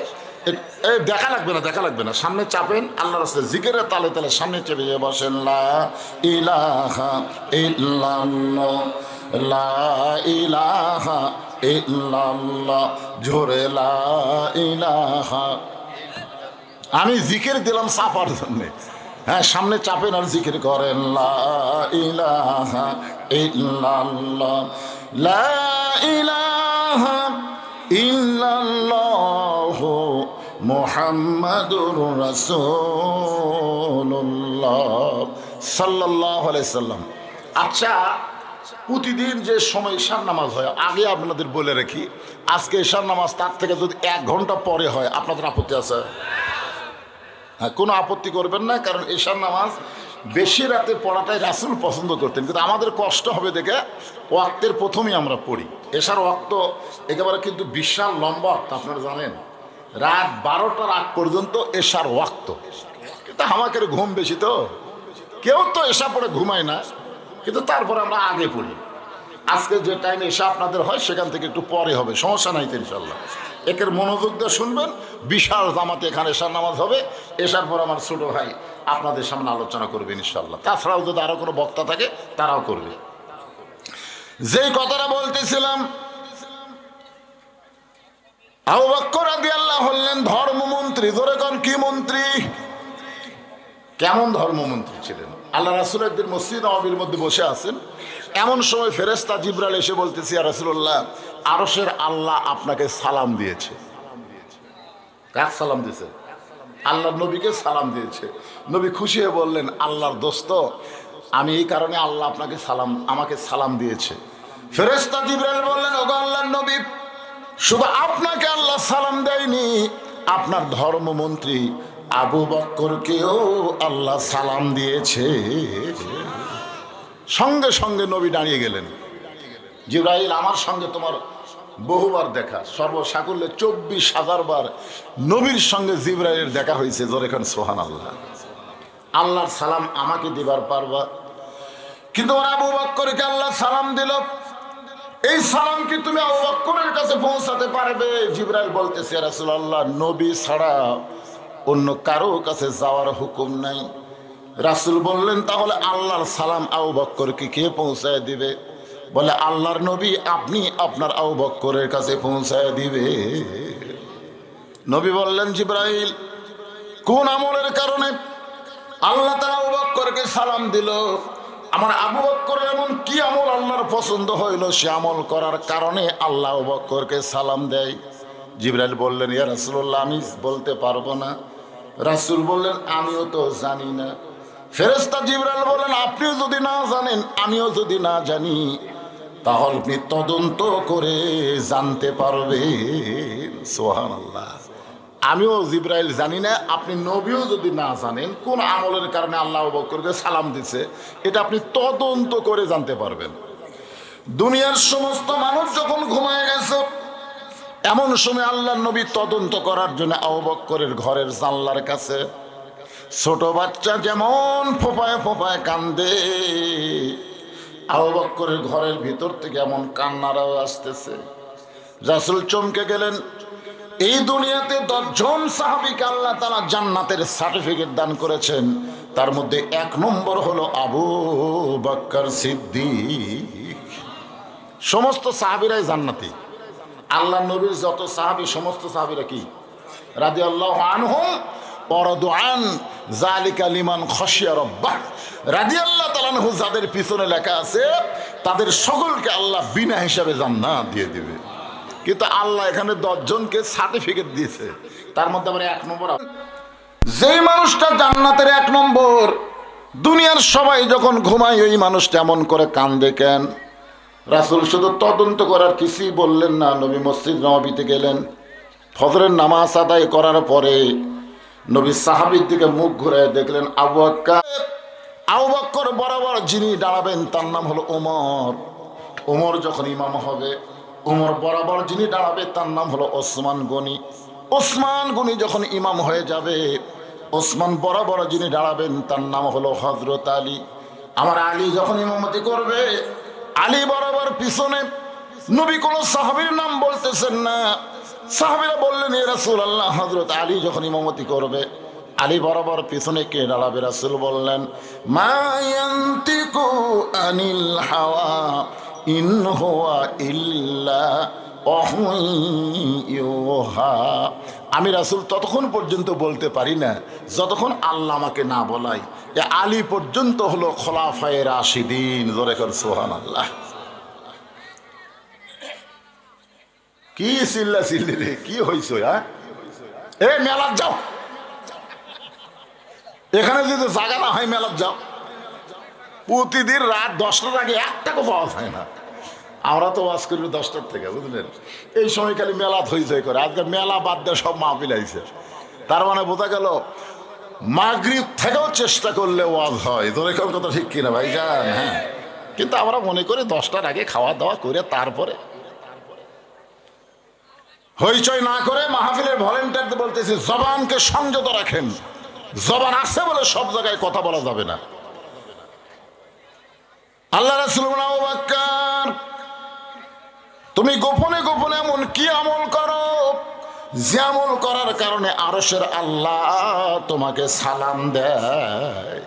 এই দেখা লাগবে না, দেখা লাগবে না, সামনে চাপেন, আল্লাহর রাস্তায় জিকিরের তালে তালে সামনে চেপে যেয়ে বসেন। লা ইলাহা ইল্লাল্লাহ, লা ইলাহা ইল্লাল্লাহ, জোরে লা ইলাহা। আমি জিকির দিলাম চাপার জন্যে। হ্যাঁ, সামনে চাপেন আর জিকির করেন। লা ইলাহা ইল্লাল্লাহ, লা ইলাহা ইল্লাল্লাহু মুহাম্মাদুর রাসূলুল্লাহ সাল্লাল্লাহু আলাইহি সাল্লাম। আচ্ছা, প্রতিদিন যে সময় ঈশার নামাজ হয়, আগে আপনাদের বলে রাখি, আজকে ঈশার নামাজ তার থেকে যদি 1 ঘন্টা পরে হয়, আপনাদের আপত্তি আছে? হ্যাঁ, কোনো আপত্তি করবেন না, কারণ ঈশার নামাজ বেশি রাতে পড়াটাই রাসূল পছন্দ করতেন, কিন্তু আমাদের কষ্ট হবে দেখে ওয়াক্তের প্রথমেই আমরা পড়ি। এশার ওয়াক্ত একেবারে কিন্তু বিশাল লম্বা ওয়াক্ত, আপনারা জানেন, রাত 12টার আগ পর্যন্ত এশার ওয়াক্ত। কিন্তু আমাদের ঘুম বেশি, তো কেউ তো এশা পড়ে ঘুমায় না, কিন্তু তারপরে আমরা আগে পড়ি। আজকে যে টাইমে এশা আপনাদের হয় সেখান থেকে একটু পরে হবে, সমস্যা নাই তো ইনশাল্লাহ। একের মনোযোগ দিয়ে শুনবেন। বিশাল জামাতে এখানে এশার নামাজ হবে, এশার পর আমার ছোট ভাই আপনাদের সামনে আলোচনা করবে ইনশাল্লাহ। তাছাড়াও যদি আরো কোনো বক্তা থাকে তারাও করবে। যেই কথাটা বলতেছিলাম, আবু বকর রাদিয়াল্লাহু হলেন ধর্মমন্ত্রী। জোরে কোন কি মন্ত্রী? কেমন ধর্মমন্ত্রী ছিলেন? আল্লাহ রাসূল একদিন মসজিদ নববীর মধ্যে বসে আছেন, এমন সময় ফেরেশতা জিবরাইল এসে বলতেছে, ইয়া রাসূলুল্লাহ, আরশের আল্লাহ আপনাকে সালাম দিয়েছে। কার সালাম দিয়েছে? আল্লাহর নবীকে সালাম দিয়েছে। নবী খুশি হয়ে বললেন, আল্লাহর দোস্ত, আমি এই কারণে আল্লাহ আমাকে সালাম দিয়েছে। ফেরেশতা জিবরাইল বললেন, ওগো আল্লাহর নবী, শুধু আপনাকে আল্লাহ সালাম দেয়নি, আপনার ধর্মমন্ত্রী আবু বকরকেও আল্লাহ সালাম দিয়েছে। সঙ্গে সঙ্গে নবী দাঁড়িয়ে গেলেন। জিবরাইল, আমার সঙ্গে তোমার বহুবার দেখা, সর্বসাকুল্যে 24,000 বার নবীর সঙ্গে জিবরাইলের দেখা হয়েছে। জোরে খান সুবহানাল্লাহ। আল্লাহর সালাম আমাকে দিবার পারবা, কিন্তু আবু বকরকে আল্লাহ সালাম দিল, এই সালাম কি তুমি আবু বকরের কাছে পৌঁছাতে পারবে? জিবরাইল বলতেছে, ইয়া রাসূলুল্লাহ, নবী ছাড়া অন্য কারো কাছে যাওয়ার হুকুম নাই। রাসূল বললেন, তাহলে আল্লাহর সালাম আবু বকরকে কে পৌঁছায় দিবে? বলে, আল্লাহর নবী, আপনি আপনার আবু বকরের কাছে পৌঁছায় দিবে। নবী বললেন, জিবরাইল, কোন আমলের কারণে আল্লাহ তাআলা আবু বকরকে সালাম দিল? আমার আবু বকরের এমন কি আমল আল্লাহর পছন্দ হইল, সে আমল করার কারণে আল্লাহ আবু বকরকে সালাম দেয়? জিবরাইল বললেন, ইয়া রাসূলুল্লাহ, আমি বলতে পারবো না। রাসূল বললেন, আমিও তো জানি না। ফেরেশতা জিবরাইল বললেন, আপনিও যদি না জানেন, আমিও যদি না জানি, তাহলে আপনি তদন্ত করে জানতে পারবেন। সুবহানাল্লাহ। আমিও জিবরাইল জানি না, আপনি নবীও যদি না জানেন কোন আমলের কারণে আল্লাহ আবু বকরকে সালাম দিছে, এটা আপনি তদন্ত করে জানতে পারবেন। দুনিয়ার সমস্ত মানুষ যখন ঘুমায় গেছে, এমন সময় আল্লাহর নবী তদন্ত করার জন্য আবু বকরের ঘরের জানলার কাছে, ছোট বাচ্চা যেমন ফোঁপায় ফোঁপায় কান্দে, আবু বকরের ঘরের ভিতর থেকে এমন কান্নার আওয়াজ আসতেছে। রাসূল চমকে গেলেন। এই দুনিয়াতে 10 জন সাহাবীকে আল্লাহ তাআলা জান্নাতের সার্টিফিকেট দান করেছেন, তার মধ্যে 1 নম্বর হলো আবু বকর সিদ্দিক। সমস্ত সাহাবীরাই জান্নাতি। আল্লাহ নবীর যত সাহাবী, সমস্ত সাহাবীরা কি? রাদিয়াল্লাহু আনহুম ওয়া রাদু আন যালিকা লিমান খাশিয়া রাব্বাহ। রাদিয়াল্লাহু তাআলা আনহু, যাদের পিছনে লেখা আছে তাদের সকলকে আল্লাহ বিনা হিসাবে জান্নাত দিয়ে দিবে। কিন্তু আল্লাহ এখানে 10 জনকে সার্টিফিকেট দিয়েছে, তার মধ্যে আবার 1 নম্বর। যেই মানুষটা জান্নাতের 1 নম্বর, দুনিয়ার সবাই যখন ঘুমায় ওই মানুষটা এমন করে কান্দে কেন? রাসূল শুধু তদন্ত করার কিছুই বললেন না। নবী মসজিদ নববীতে গেলেন, ফজরের নামাজ আদায় করার পরে নবী সাহাবীর দিকে মুখ ঘুরে দেখলেন আবু বকর বরাবর যিনি দাঁড়াবেন তার নাম হলো ওমর। ওমর যখন ইমাম হবে, ওমর বরাবর যিনি দাঁড়াবে তার নাম হলো ওসমান গনি। ওসমান গনি যখন ইমাম হয়ে যাবে, ওসমান বরাবর যিনি দাঁড়াবেন তার নাম হলো হযরত আলী। আমার আলী যখন ইমামতি করবে, আলী বরাবর পিছনে। নবী কোন সাহাবীর নাম বলতেছেন না। সাহাবীরা বললেন, ইয়া রাসূলুল্লাহ, হযরত আলী যখন ইমামতি করবে, আলী বরাবর পিছনে কে দাঁড়াবে? রাসূল বললেন, মা ইয়ান্তিকু আনিল হাওয়া ইন হুয়া ইল্লা ওয়াহয়ুহা। আমি রাসূল ততক্ষণ পর্যন্ত বলতে পারি না যতক্ষণ আল্লাহ আমাকে না বলায়। এ আলী পর্যন্ত হলো খোলাফায়ে রাশিদিন। জোরে কর সুবহানাল্লাহ। কি চিল্লা চিল্লি রে, কি হইছো? হ্যাঁ, এ মেলাত যাও, এখানে যদি জায়গা না হয় মেলাত যাও। প্রতিদিন রাত 10টার আগে 1 টাকা পাওয়া যায় না। আমরা তো ওয়াজ করি 10টার থেকে, বুঝলেন? এই সময় খালি মেলাত হইচই করে। আজকে মেলা বাদ দিয়ে সব মাহফিল আইছে। তার মানে বোঝা গেল মাগরিব থেকেও চেষ্টা করলে ওয়াজ হয়। তোর কোন কথা ঠিক কিনা ভাই জান? হ্যাঁ, কিন্তু আমরা মনে করি 10টার আগে খাওয়া দাওয়া করে তারপরে হইচই না করে মাহফিলের ভলেন্টিয়ারদের বলতেছি, জবানকে সংযত রাখেন। জবান আছে বলে সব জায়গায় কথা বলা যাবে না। আল্লাহ রাসূল বলেন, আবু বকর, তুমি গোপনে গোপনে এমন কি আমল করো যে আমল করার কারণে আরশের আল্লাহ তোমাকে সালাম দেয়?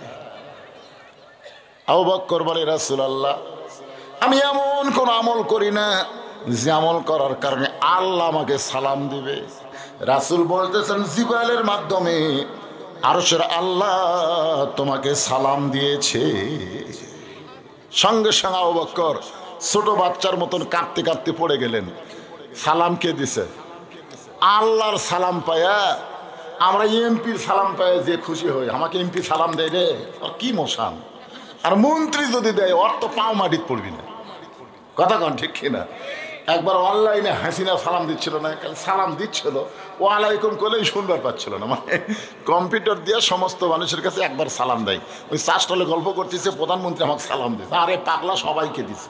আবু বকর বলে, রাসূলুল্লাহ, আমি এমন কোন আমল করি না যে আমল করার কারণে আল্লাহ আমাকে সালাম দিবে। রাসূল বলতেছেন, জিবরাইলের মাধ্যমে আরশের আল্লাহ তোমাকে সালাম দিয়েছে। সঙ্গে সঙ্গে আবু বকর ছোট বাচ্চার মতন কাঁদতে কাঁদতে পড়ে গেলেন। সালাম কে দিছে? আল্লাহর সালাম পায়া। আমরা এমপির সালাম পায় যে খুশি হই, আমাকে এমপি সালাম দেয় রে, আর কি মশান। আর মন্ত্রী যদি দেয় ওর তো পাও মাটিতে পড়বি না। কথা কন ঠিক কিনা? একবার অনলাইনে হাসিনা সালাম দিচ্ছিল না, সালাম দিচ্ছিল, ও আলাইকুম করলেই শুনবার পাচ্ছিল না। মানে কম্পিউটার দিয়ে সমস্ত মানুষের কাছে একবার সালাম দেয়। ওই চাষটলে গল্প করতেছে, প্রধানমন্ত্রী আমাকে সালাম দিচ্ছে। আরে পাগলা, সবাইকে দিচ্ছে।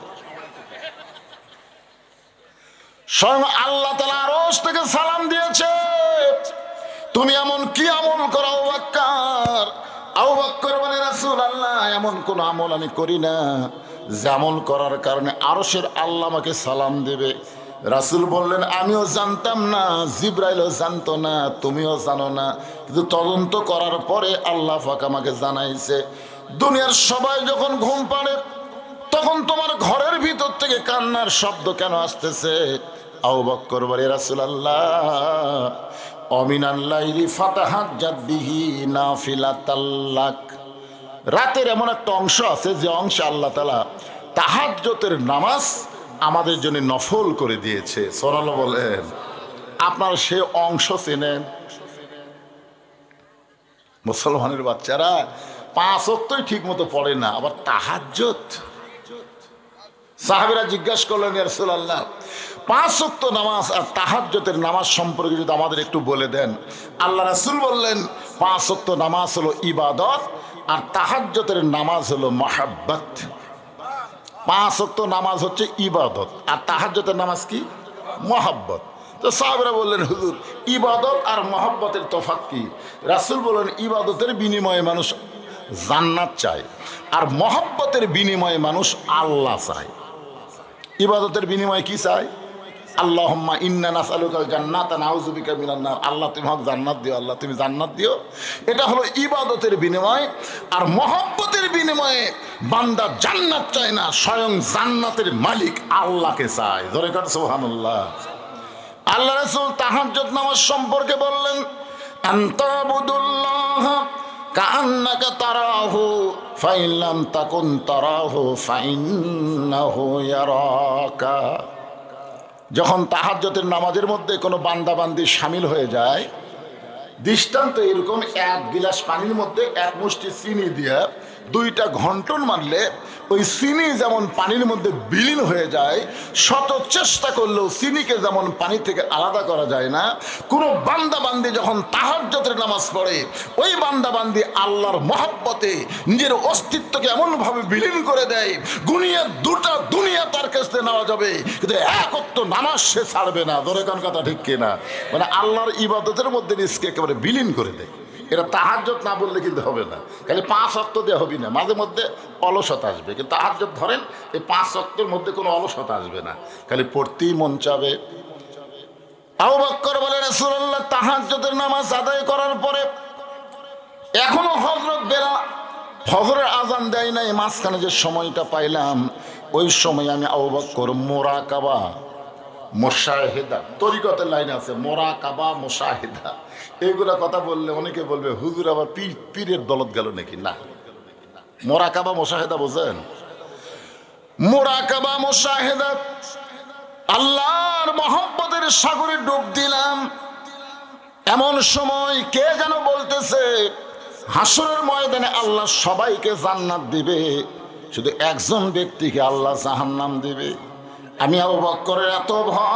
স্বয়ং আল্লাহ তাআলা আরশ থেকে সালাম দিয়েছে, তুমি এমন কি আমল করো আবু বকর? আবু বকর বলে, রাসূলুল্লাহ, এমন কোন আমল আমি করি না যে আমল করার কারণে আরশের আল্লাহ আমাকে সালাম দেবে। রাসূল বললেন, আমিও জানতাম না, জিবরাইলও জানতো না, তুমিও জানো না, কিন্তু তদন্ত করার পরে আল্লাহ পাক আমাকে জানাইছে, দুনিয়ার সবাই যখন ঘুম পাড়ে তখন তোমার ঘরের ভিতর থেকে কান্নার শব্দ কেন আসতেছে? আবু বকর বলে, রাসূলুল্লাহ, অমিনাল লাইলি ফাতাহাজ্জাত বিহি নাফিলাতাল লাক। রাতের এমন একটা অংশ আছে যে অংশে আল্লাহ তাআলা তাহাজ্জুদের নামাজ আমাদের জন্য নফল করে দিয়েছে। সুবহানাল্লাহ বলেন। আপনারা সে অংশ চেনেন? মুসলমানের বাচ্চারা 5 ওয়াক্তই ঠিক মতো পড়ে না, আবার তাহাজ্জুদ। সাহাবীরা জিজ্ঞাসা করলেন, ইয়া রাসূলুল্লাহ, 5 ওয়াক্ত নামাজ আর তাহাজ্জুদের নামাজ সম্পর্কে যদি আমাদের একটু বলে দেন। আল্লাহ রাসূল বললেন, 5 ওয়াক্ত নামাজ হলো ইবাদত আর তাহাজ্জুদের নামাজ হলো মাহাব্বত। 5 ওয়াক্ত নামাজ হচ্ছে ইবাদত আর তাহাজ্জুদের নামাজ কি? মহাব্বত। তো সাহাবীরা বললেন, হুজুর, ইবাদত আর মহাব্বতের তফাৎ কি? রাসূল বললেন, ইবাদতের বিনিময়ে মানুষ জান্নাত চায় আর মহাব্বতের বিনিময়ে মানুষ আল্লাহ চায়। ইবাদতের বিনিময়ে কি চায়? আল্লাহুম্মা ইন্না নাসআলুকাল জান্নাতা নাউযু বিকা মিনান নার। আল্লাহ তুমি আমাকে জান্নাত দিও, আল্লাহ তুমি জান্নাত দিও। এটা হলো ইবাদতের বিনিময়। আর মহব্বতের বিনিময়ে বান্দা জান্নাত চায় না, স্বয়ং জান্নাতের মালিক আল্লাহকে চায়। জোরে কাট সুবহানাল্লাহ। আল্লাহ রাসূল তাহাজ্জুদ নামাজ সম্পর্কে বললেন, আনতাবুদুল্লাহ কাআন্নাকা তারাহু ফাইন লাম তাকুন তারাহু ফাইন্নাহু ইয়ারাকা। যখন তাহাজ্জুদের নামাজের মধ্যে কোনো বান্দা বান্দি শামিল হয়ে যায়, দৃষ্টান্ত এরকম, 1 গিলাস পানির মধ্যে 1 মুষ্টি চিনি দিয়ে 2টা ঘন্টন মারলে ওই চিনি যেমন পানির মধ্যে বিলীন হয়ে যায়, শত চেষ্টা করলেও চিনিকে যেমন পানি থেকে আলাদা করা যায় না, কোনো বান্দা বান্দি যখন তাহাজ্জুদের নামাজ পড়ে ওই বান্দা বান্দি আল্লাহর মহব্বতে নিজের অস্তিত্বকে এমনভাবে বিলীন করে দেয়, গুনিয়ে 2টা দুনিয়া তার কাছে নেওয়া যাবে কিন্তু 1 ওয়াক্ত নামাজ সে ছাড়বে না। ধরে কোন কথা ঠিক কিনা? মানে আল্লাহর ইবাদতের মধ্যে নিজকে একেবারে বিলীন করে দেয়। এটা তাহাজ্জুদ না বললে কিন্তু হবে না। খালি 5 ওয়াক্ত দিয়ে হবে না, মাঝে মধ্যে অলসতা আসবে, কিন্তু তাহাজ্জুদ ধরেন এই 5 ওয়াক্তের মধ্যে কোনো অলসতা আসবে না, খালি পড়তেই মন চাবে। আবু বকর বলে, রাসূলুল্লাহ, তাহাজ্জুদের নামাজ আদায় করার পরে এখনো হযরত বেলাল ফজরের আজান দেয় নাই, মাঝখানে যে সময়টা পাইলাম ওই সময় আমি আবু বকর মুরাকাবা মুশাহিদা, তরিকতের লাইন আছে মুরাকাবা মুশাহিদা, এইগুলা কথা বললে অনেকে বলবে হুজুর আবার পীরের দলত গেল নাকি। না, মুরাকাবা মুশাহিদা বোঝেন? মুরাকাবা মুশাহিদা, আল্লাহর মহব্বতের সাগরে ডুব দিলাম। এমন সময় কে যেন বলতেছে, হাসরের ময়দানে আল্লাহ সবাইকে জান্নাত দিবে, শুধু একজন ব্যক্তিকে আল্লাহ জাহান্নাম দিবে। আমি আবু বকরের এত ভয়,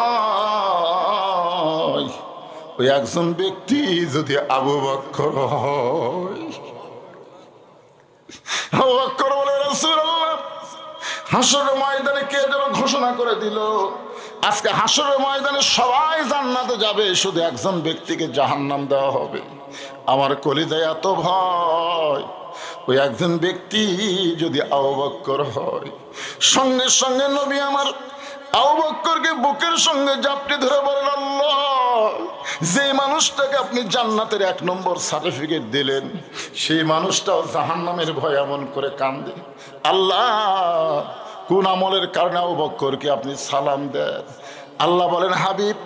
ওই একজন ব্যক্তি যদি আবু বকর হয়। আবু বকর বলে, রাসূলুল্লাহ, হাসরের ময়দানে কে যেন ঘোষণা করে দিল, আজকে হাসরের ময়দানে সবাই জান্নাতে যাবে, শুধু একজন ব্যক্তিকে জাহান্নাম দেওয়া হবে। আমার কলিজায় এত ভয়, ওই একজন ব্যক্তি যদি আবু বকর হয়। সঙ্গে সঙ্গে নবী আমার আবু বকরকে বুকের সঙ্গে জাপটে ধরে বলেন, আল্লাহ, যে মানুষটাকে আপনি জান্নাতের 1 নম্বর সার্টিফিকেট দিলেন, সেই মানুষটাও জাহান্নামের ভয় এমন করে কান্দে। আল্লাহ, কোন আমলের কারণে আবু বকরকে আপনি সালাম দেন? আল্লাহ বলেন, হাবিব,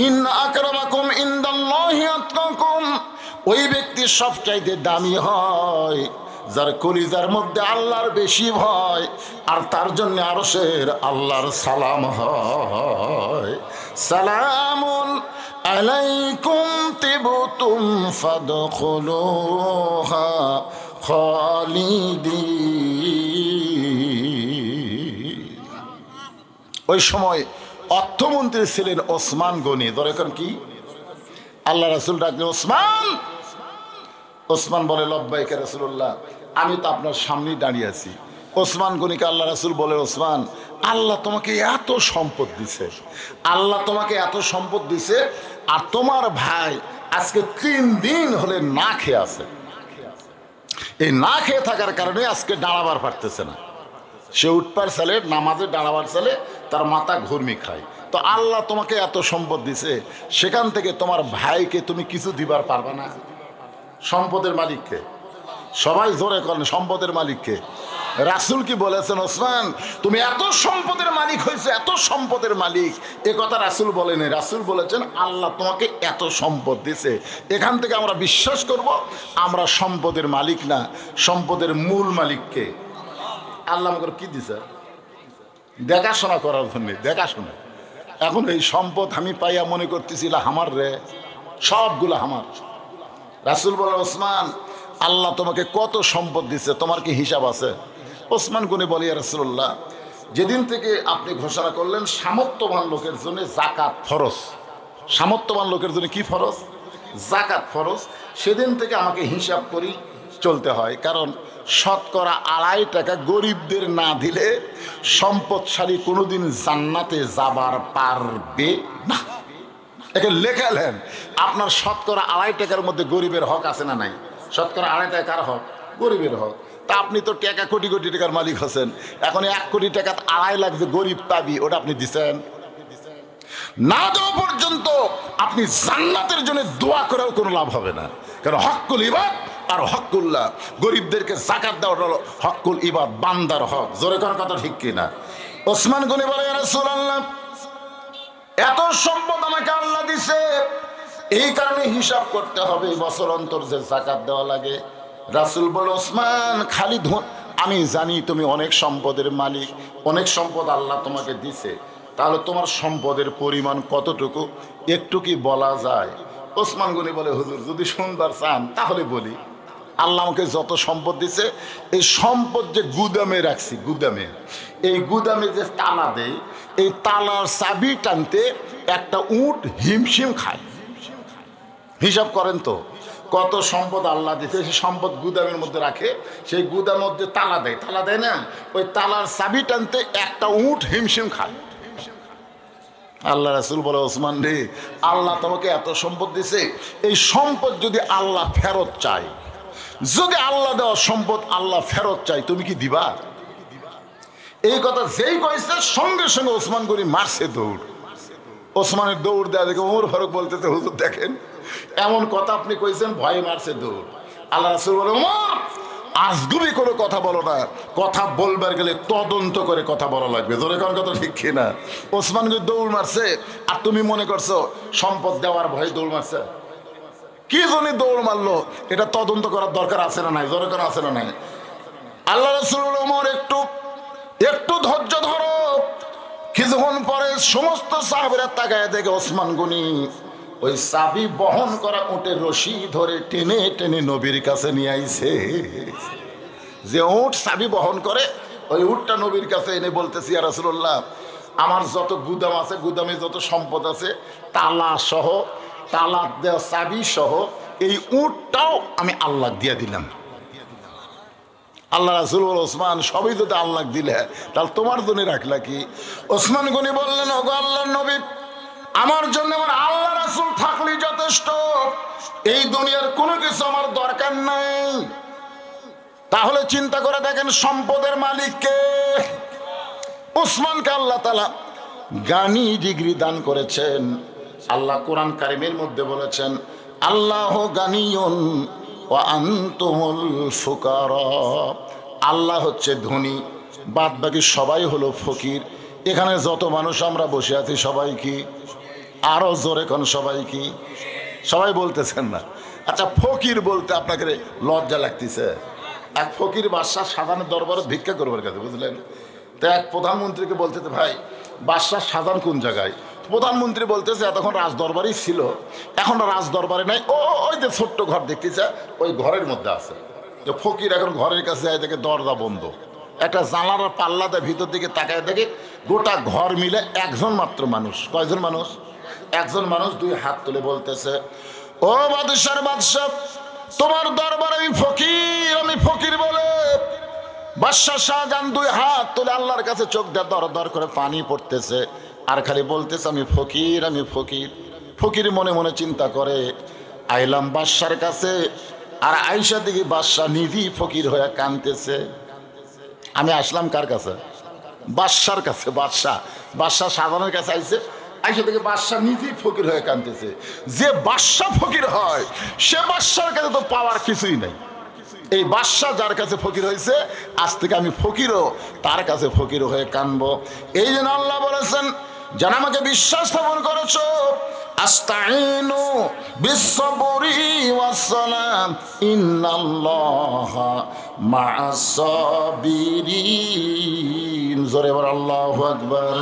ইন্না আকরামাকুম ইনদাল্লাহি আতকাকুম, ওই ব্যক্তি সবচাইতে দামি হয় যার কলিজার মধ্যে আল্লাহর বেশি ভয়, আর তার জন্য আরশের আল্লাহর সালাম হয়। সালামুন আলাইকুম তিবতুম ফাদখুলুহা খালিদিন। ওই সময় অর্থমন্ত্রী ছিলেন ওসমান গনি। দরকার কি? আল্লাহ রাসূল ডাকলেন, ওসমান। ওসমান বলে, লব্বাইক ইয়া রাসূলুল্লাহ, আমি তো আপনার সামনেই দাঁড়িয়ে আছি। ওসমান গনিকে আল্লাহ রাসূল বলে, ওসমান, আল্লাহ তোমাকে এত সম্পদ দিছে, আল্লাহ তোমাকে এত সম্পদ দিছে, আর তোমার ভাই আজকে 3 দিন হলে না খেয়ে আছে। এই না খেয়ে থাকার কারণে আজকে দাঁড়াবার পারতেছে না। সে উঠবার সালে, নামাজে দাঁড়াবার সালে তার মাথা ঘুরমি খায়। তো আল্লাহ তোমাকে এত সম্পদ দিছে, সেখান থেকে তোমার ভাইকে তুমি কিছু দিবার পারবে না? সম্পদের মালিককে? সবাই জোরে করেন, সম্পদের মালিককে। রাসূল কি বলেছেন, ওসমান তুমি এত সম্পদের মালিক হয়েছে, এত সম্পদের মালিক? এ কথা রাসূল বলেনি। রাসূল বলেছেন, আল্লাহ তোমাকে এত সম্পদ দিছে, এখান থেকে আমরা বিশ্বাস করব আমরা সম্পদের মালিক না, সম্পদের মূল মালিককে। আল্লাহ আমাকে কি দিছে? দেখাশোনা করার জন্য, দেখাশোনা। এখন এই সম্পদ আমি পাইয়া মনে করতেছি আমার রে, সবগুলো আমার। রাসূল বলে, ওসমান আল্লাহ তোমাকে কত সম্পদ দিচ্ছে, তোমার কি হিসাব আছে? ওসমান গনি বলে, ইয়া রাসূলুল্লাহ, যেদিন থেকে আপনি ঘোষণা করলেন সামর্থ্যবান লোকের জন্য যাকাত ফরজ, সামর্থ্যবান লোকের জন্য কি ফরজ? যাকাত ফরজ, সেদিন থেকে আমাকে হিসাব করি চলতে হয়। কারণ শতকরা 2.5 টাকা গরিবদের না দিলে সম্পদশালী কোনোদিন জান্নাতে যাবার পারবে না। একে লেখালেন, আপনার শতকরা 2.5 টাকার মধ্যে গরিবের হক আছে না নাই? শতকরা 2.5 টাকা কার হক? গরিবের হক। তা আপনি তো টাকা কোটি কোটি টাকার মালিক হচ্ছেন, এখন 1 কোটি টাকা 2.5 লাখ যে গরিব পাবি, ওটা আপনি দিচ্ছেন না? দেওয়া পর্যন্ত আপনি জান্নাতের জন্য দোয়া করেও কোনো লাভ হবে না। কারণ হক্কুল ইবাদ আর হক্কুল্লাহ, গরিবদেরকে যাকাত দেওয়া হলো হক্কুল ইবাদ, বান্দার হক। জোরে করার কথা ঠিক কিনা? ওসমান গনি বলে, ইয়া রাসূলুল্লাহ, এত সম্পদ আমাকে আল্লাহ দিছে, এই কারণে হিসাব করতে হবে বছর অন্তর যে যাকাত দেওয়া লাগে। রাসূল বলে, ওসমান খালি আমি জানি তুমি অনেক সম্পদের মালিক, অনেক সম্পদ আল্লাহ তোমাকে দিছে, তাহলে তোমার সম্পদের পরিমাণ কতটুকু একটু কি বলা যায়? ওসমান গনি বলে, হুজুর যদি শুনবার চান তাহলে বলি। আল্লাহ আমাকে যত সম্পদ দিছে, এই সম্পদ যে গুদামে রাখছি, গুদামে, এই গুদামে যে তালা দেয়, এই তালার চাবি টানতে একটা উট হিমশিম খায়। হিসাব করেন তো কত সম্পদ আল্লাহ দিতে। সেই সম্পদ গুদামের মধ্যে রাখে, সেই গুদামের মধ্যে তালা দেয়, তালা দেয় না, ওই তালার চাবি টানতে একটা উট হিমশিম খায়। আল্লাহ রাসূল বলে, ওসমান রে, আল্লাহ তোমাকে এত সম্পদ দিছে, এই সম্পদ যদি আল্লাহ ফেরত চায়, যদি আল্লাহ দেওয়া সম্পদ আল্লাহ ফেরত চাই, তুমি কি দিবা? এই কথা যেই কইছে, সঙ্গে সঙ্গে ওসমান গনি মারছে দৌড়। ওসমানের দৌড় দেওয়া দেখে ওমর ফারুক বলতেছে, হুজুর দেখেন, এমন কথা আপনি কইছেন, ভয়ে মারছে দৌড়। আল্লাহ রাসূল বলে, ওমর আজগুবি কোনো কথা বলো না, কথা বলবার গেলে তদন্ত করে কথা বলা লাগবে। জোরে কোন কথা ঠিক কিনা? ওসমান গনি দৌড় মারছে, আর তুমি মনে করছো সম্পদ দেওয়ার ভয়ে দৌড় মারছে? কি জন্য দৌড় মারলো, এটা তদন্ত করার দরকার আছে না নাই? জোরে করে আছে না নাই? আল্লাহ রাসূল বলে, ওমর একটু ধৈর্য ধরো। কিছুক্ষণ পরে সমস্ত সাহাবীরা তাকায় দেখে ওসমান গনি ওই চাবি বহন করা উটের রশি ধরে টেনে টেনে নবীর কাছে নিয়ে আইছে। যে উট চাবি বহন করে, ওই উটটা নবীর কাছে এনে বলতেছি, ইয়া রাসূলুল্লাহ, আমার যত গুদাম আছে, গুদামে যত সম্পদ আছে, তালা সহ, তালা দেওয়া চাবি সহ, এই উটটাও আমি আল্লাহ দিয়ে দিলাম। আল্লাহ রাসূল বলে, ওসমান সবই যদি আল্লাহ দিলে, তাহলে তোমার জন্য রাখলা কি? ওসমান গনি বললেন, ওগো আল্লাহর নবী, আমার জন্য আমার আল্লাহ রাসূল থাকলেই যথেষ্ট, এই দুনিয়ার কোনো কিছু আমার দরকার নাই। তাহলে চিন্তা করে দেখেন, সম্পদের মালিক কে? ওসমানকে আল্লাহ তাআলা জ্ঞানী ডিগ্রি দান করেছেন। আল্লাহ কোরআন কারিমের মধ্যে বলেছেন, আল্লাহু গানিয়ুন ওয়া আনতুমুল ফুকারা। আল্লাহ হচ্ছে ধনী, বাদ বাকি সবাই হলো ফকির। এখানে যত মানুষ আমরা বসে আছি সবাই কি? আরো জোরে কোন সবাই কি? সবাই বলতেছেন না? আচ্ছা, ফকির বলতে আপনাকে লজ্জা লাগতেছে? এক ফকির বাদশাহ সাধারণ দরবারে ভিক্ষা করবার কাছে, বুঝলেন? তো এক প্রধানমন্ত্রীকে বলতেছে, ভাই বাদশাহ সাধারণ কোন জায়গায়? প্রধানমন্ত্রী বলতেছে এতক্ষণ রাজ দরবারই ছিল, এখন রাজ দরবারে নাই, ওই যে ছোট্ট ঘর দেখতেছে ওই ঘরের মধ্যে আছে। যে ফকির এখন ঘরের কাছে যায়, দেখে দরজা বন্ধ, একটা জানালার পাল্লা দেয়, ভিতর দিকে তাকায় দেখে গোটা ঘর মিলে একজন মাত্র মানুষ। কয়জন মানুষ? একজন মানুষ। দুই হাত তুলে বলতেছে, ও বাদশার বাদশাহ, তোমার দরবারে আমি ফকির বলে। বাদশাহ শাহজাহান দুই হাত তুলে আল্লাহর কাছে চোখ দিয়ে দর দর করে পানি পড়তেছে, আর খালি বলতেছে আমি ফকির, আমি ফকির। ফকির মনে মনে চিন্তা করে, আইলাম বাদশার কাছে, আর আইসা দিকে বাদশাহ নিজেই ফকির হয়ে কাঁদতেছে। আমি আসলাম কার কাছে? বাদশার কাছে। বাদশাহ সাধারণের কাছে আইছে, আইসা থেকে বাদশাহ নিজেই ফকির হয়ে কাঁদতেছে। যে বাদশাহ ফকির হয় সে বাদশার কাছে তো পাওয়ার কিছুই নাই। এই বাদশাহ যার কাছে ফকির হয়েছে, আজ থেকে আমি ফকিরও তার কাছে ফকির হয়ে কাঁদবো। এই জন্য আল্লাহ বলেছেন, যারা আমাকে বিশ্বাস স্থাপন করেছো, আস্তাইনু বিসসবরি ওয়াসসালাম ইন্নাল্লাহা মাআস সাবিরিন। জোরে বল আল্লাহু আকবার।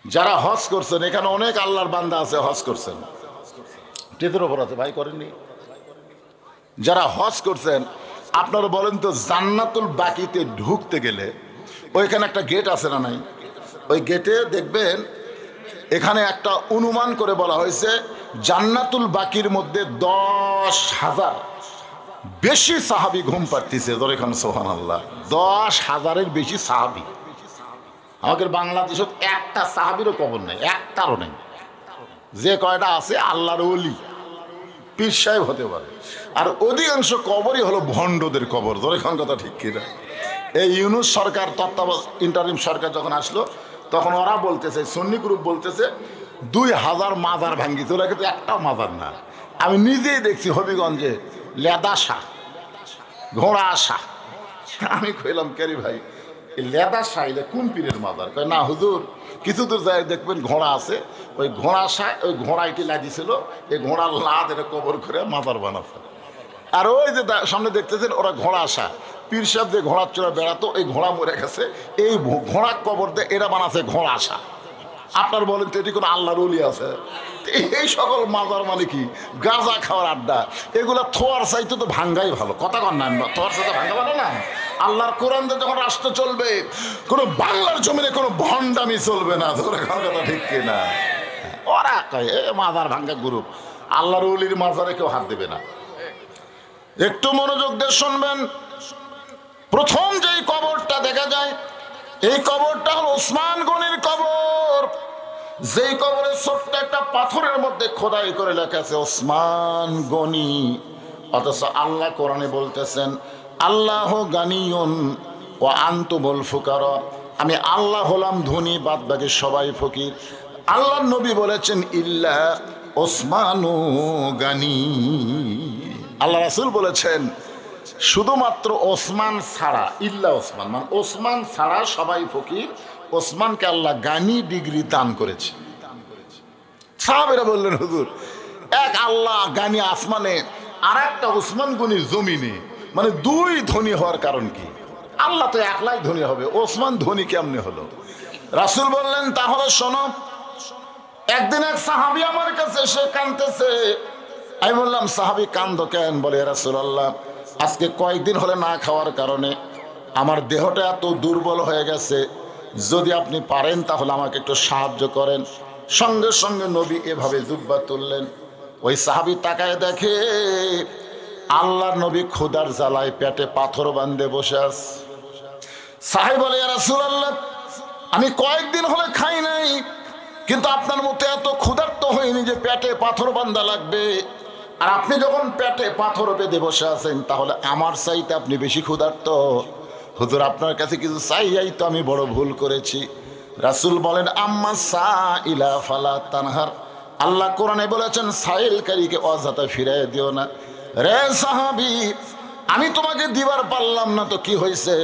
যারা হজ করছেন, এখানে অনেক আল্লাহর বান্দা আছে হজ করছেন, টেদের ওপর আছে, ভাই করেননি? যারা হজ করছেন আপনারা বলেন তো, জান্নাতুল বাকিতে ঢুকতে গেলে ওইখানে একটা গেট আছে না নাই? ওই গেটে দেখবেন এখানে একটা অনুমান করে বলা হয়েছে, জান্নাতুল বাকির মধ্যে 10,000 বেশি সাহাবি ঘুম পাড়তেছে। ধরে খান সুবহানাল্লাহ, 10,000-এর বেশি সাহাবি। আমাদের বাংলাদেশত একটা সাহাবিরও কবর নেই, একটারও নেই। যে কয়টা আছে আল্লাহর ওলি, পীর সাহেব হতে পারে, আর অধিকাংশ কবরই হলো ভণ্ডদের কবর। ধরে খান কথা ঠিক কিনা? এই ইউনূস সরকার, তত্ত্বাবধায়ক ইন্টারিম সরকার যখন আসলো, তখন ওরা বলতেছে, সুন্নি গ্রুপ বলতেছে 2,000 মাজার ভাঙ্গিছে, ওরা কিন্তু একটাও মাজার না। আমি নিজেই দেখছি হবিগঞ্জে লেদা শাহ, ঘোড়া শাহ। আমি কইলাম, কেরি ভাই এই লেদা শাহ এটা কোন পীরের মাজার? কয় না হুজুর, কিছু দূর যায় দেখবেন ঘোড়া আছে, ওই ঘোড়া শাহ, ওই ঘোড়াইটি লাগিয়েছিল, এই ঘোড়ার লাদ এটা কবর করে মাজার বানাচ্ছে। আর ওই যে সামনে দেখতেছেন ওরা ঘোড়া শাহ, পীর সাহেব যে ঘোড়ার চড়া বেড়াতো, এই ঘোড়া মরে গেছে, এই ঘোড়া কবর দিয়ে এরা বানাচ্ছে ঘোড়া শাহ। আপনার বলেন তো এটি কোনো আল্লাহর ওলি আছে? এই সকল মাজার মানে কি? গাঁজা খাওয়ার আড্ডা। এগুলা থোয়ার চাইতে তো ভাঙ্গাই ভালো। কথা কন না, থোয়ার চাইতে ভাঙ্গা ভালো না? আল্লাহর কোরআন দিয়ে যখন রাষ্ট্র চলবে, কোনো বাংলার জমিনে কোনো ভণ্ডামি চলবে না। কথা ঠিক কিনা? ওরা কয় এ মাজার ভাঙ্গা গ্রুপ, আল্লাহর ওলির মাজারে কেউ হাত দেবে না। একটু মনোযোগ দিয়ে শুনবেন। প্রথম যেই কবরটা দেখা যায়, এই কবরটা হল ওসমান গনির কবর। যেই কবরের ছোট্ট একটা পাথরের মধ্যে খোদাই করে লেখা আছে ওসমান গনি। অথচ আল্লাহ কোরআনে বলতেছেন, আল্লাহ গানিয়ুন ওয়া আনতুমুল ফুকারা, আমি আল্লাহ হলাম ধনী, বাদ বাকি সবাই ফকির। আল্লাহর নবী বলেছেন ইল্লা ওসমানু গানি। আল্লাহ রাসূল বলেছেন শুধুমাত্র ওসমান ছাড়া, ইল্লা ওসমান মানে ওসমান ছাড়া সবাই ফকির। ওসমানকে আল্লাহ গানি ডিগ্রি দান করেছে। সাহাবেরা বললেন, হুজুর এক আল্লাহ গানি আসমানে, আর একটা ওসমান গনি জমিনে, মানে দুই ধনী হওয়ার কারণ কি? আল্লাহ তো একলাই ধনী হবে, ওসমান ধনী কেমনে হলো? রাসূল বললেন, তাহলে শোনো। একদিন এক সাহাবী আমার কাছে এসে কাঁদতেছে। আমি বললাম, সাহাবী কান্দো কেন? বলে, রাসূলুল্লাহ আজকে কয়েকদিন হলে না খাওয়ার কারণে আমার দেহটা এত দুর্বল হয়ে গেছে, যদি আপনি পারেন তাহলে আমাকে একটু সাহায্য করেন। সঙ্গে সঙ্গে নবী এভাবে জুব্বা তুললেন। ওই সাহাবী তাকায় দেখে আল্লাহর নবী ক্ষুধার জ্বালায় পেটে পাথর বাঁধে বসে আছে। সাহাবী বলে, ইয়া রাসূলুল্লাহ আমি কয়েকদিন হলে খাই নাই, কিন্তু আপনার মতো এত ক্ষুধার্ত হয়নি যে পেটে পাথর বাঁধা লাগবে। আর আপনি যখন পেটে পাথর বেঁধে বসে আছেন, তাহলে আমার চাইতে আপনি বেশি ক্ষুধার্ত। হুজুর আপনার কাছে কিছু চাইয়াই তো আমি বড় ভুল করেছি। রাসূল বলেন, আম্মা সাইলা ফালা তানহার। আল্লাহ কোরআনে বলেছেন, সাইলকারীকে অযথা ফিরাই দিও না। রে সাহাবী, আমি তোমাকে দিবার পারলাম না তো কি হয়েছে?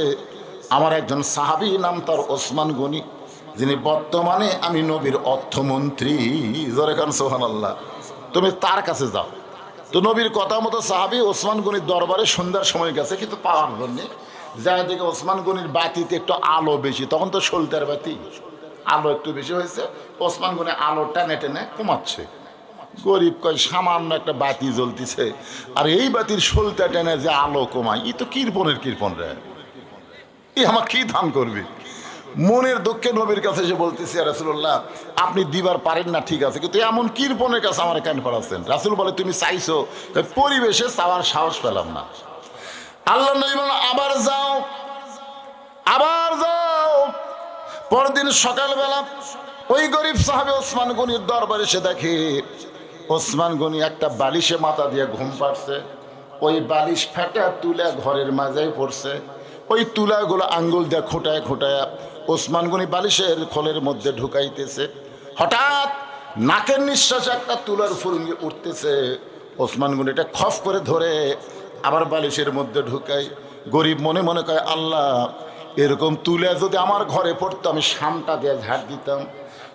আমার একজন সাহাবী, নাম তার ওসমান গনি, যিনি বর্তমানে আমি নবীর অর্থমন্ত্রী। জোরে খান সুবহানাল্লাহ। তুমি তার কাছে যাও। তো নবীর কথা মতো সাহাবী ওসমান গনির দরবারে সন্ধ্যার সময় গেছে, কিন্তু পাওয়ার জন্যে যাই দেখে ওসমান গনির বাতিতে একটু আলো বেশি, তখন তো সলতার বাতি, আলো একটু বেশি হয়েছে। ওসমান গনি আলো টেনে টেনে কমাচ্ছে। গরিব কয় সামান্য একটা বাতি জ্বলতেছে, আর এই বাতির সলতা টেনে যে আলো কমায়, ই তো কৃপণের কৃপণ রে, ই আমার কি ধান করবি। মনের দুঃখে নবীর কাছে এসে বলতেছি, রাসূলুল্লাহ আপনি দিবার পারেন না ঠিক আছে, কিন্তু এমন কৃপণের কাছে আমার কেন পড়াচ্ছেন? রাসূল বলে তুমি চাইছো, পরিবেশে চাওয়ার সাহস পেলাম না। আল্লাহ নবী বলেন আবার যাও, আবার যাও। পরদিন সকালবেলা ওই গরিব সাহাবী ওসমান গনির দরবারে এসে দেখে ওসমান গনি একটা বালিশে মাথা দিয়ে ঘুম পাড়ছে। ওই বালিশ ফেটা তুলা ঘরের মাঝেই পড়ছে। ওই তুলাগুলো আঙ্গুল দিয়ে খোঁটায় খোঁটায় ওসমান গনি বালিশের খোলের মধ্যে ঢুকাইতেছে। হঠাৎ নাকের নিঃশ্বাসে একটা তুলার ফুলঙ্গি উঠতেছে। ওসমান গনি এটা খফ করে ধরে আবার বালিশের মধ্যে ঢুকাই। গরিব মনে মনে কয় আল্লাহ, এরকম তুলে যদি আমার ঘরে পড়তো আমি শামটা দিয়ে ঝাড় দিতাম,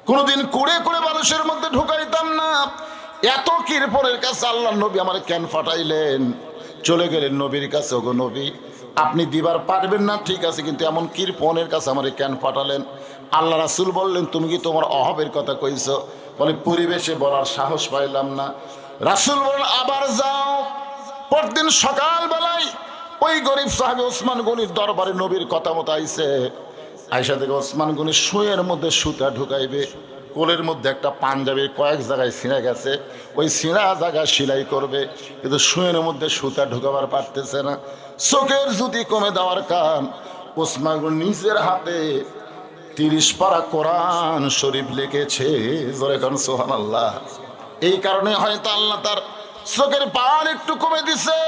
কোনোদিন কুড়ে কুড়ে বালিশের মধ্যে ঢুকাইতাম না। এত কৃপণের কাছে আল্লাহ নবী আমার কেন ফাটাইলেন? চলে গেলেন নবীর কাছে, ওগো নবী আপনি দিবার পারবেন না ঠিক আছে, কিন্তু এমন কৃপণের কাছে আমার কেন ফাটালেন? আল্লাহ রাসূল বললেন তুমি কি তোমার অভাবের কথা কইছো? বলে পরিবেশে বলার সাহস পাইলাম না। রাসূল বলেন আবার যাও। পরদিন সকালবেলায় ওই গরিব সাহাবী ওসমান গনির দরবারে নবীর কথা মতো আইছে। আয়সা থেকে ওসমান গনি শুয়ের মধ্যে সুতা ঢুকাইবে, কোলের মধ্যে একটা পাঞ্জাবির কয়েক জায়গায় ছিঁড়ে গেছে, ওই ছিঁড়া জায়গায় সেলাই করবে, কিন্তু শুয়ের মধ্যে সুতা ঢুকাবার পারতেছে না। চোখের জ্যোতি কমে দেওয়ার কারণ ওসমান গনি নিজের হাতে 30 পারা কোরআন শরীফ লিখেছে। জোরে কারণ সুবহানাল্লাহ। এই কারণে হয়তো আল্লাহ তার চোখের পাওয়ার একটু কমে দিছে।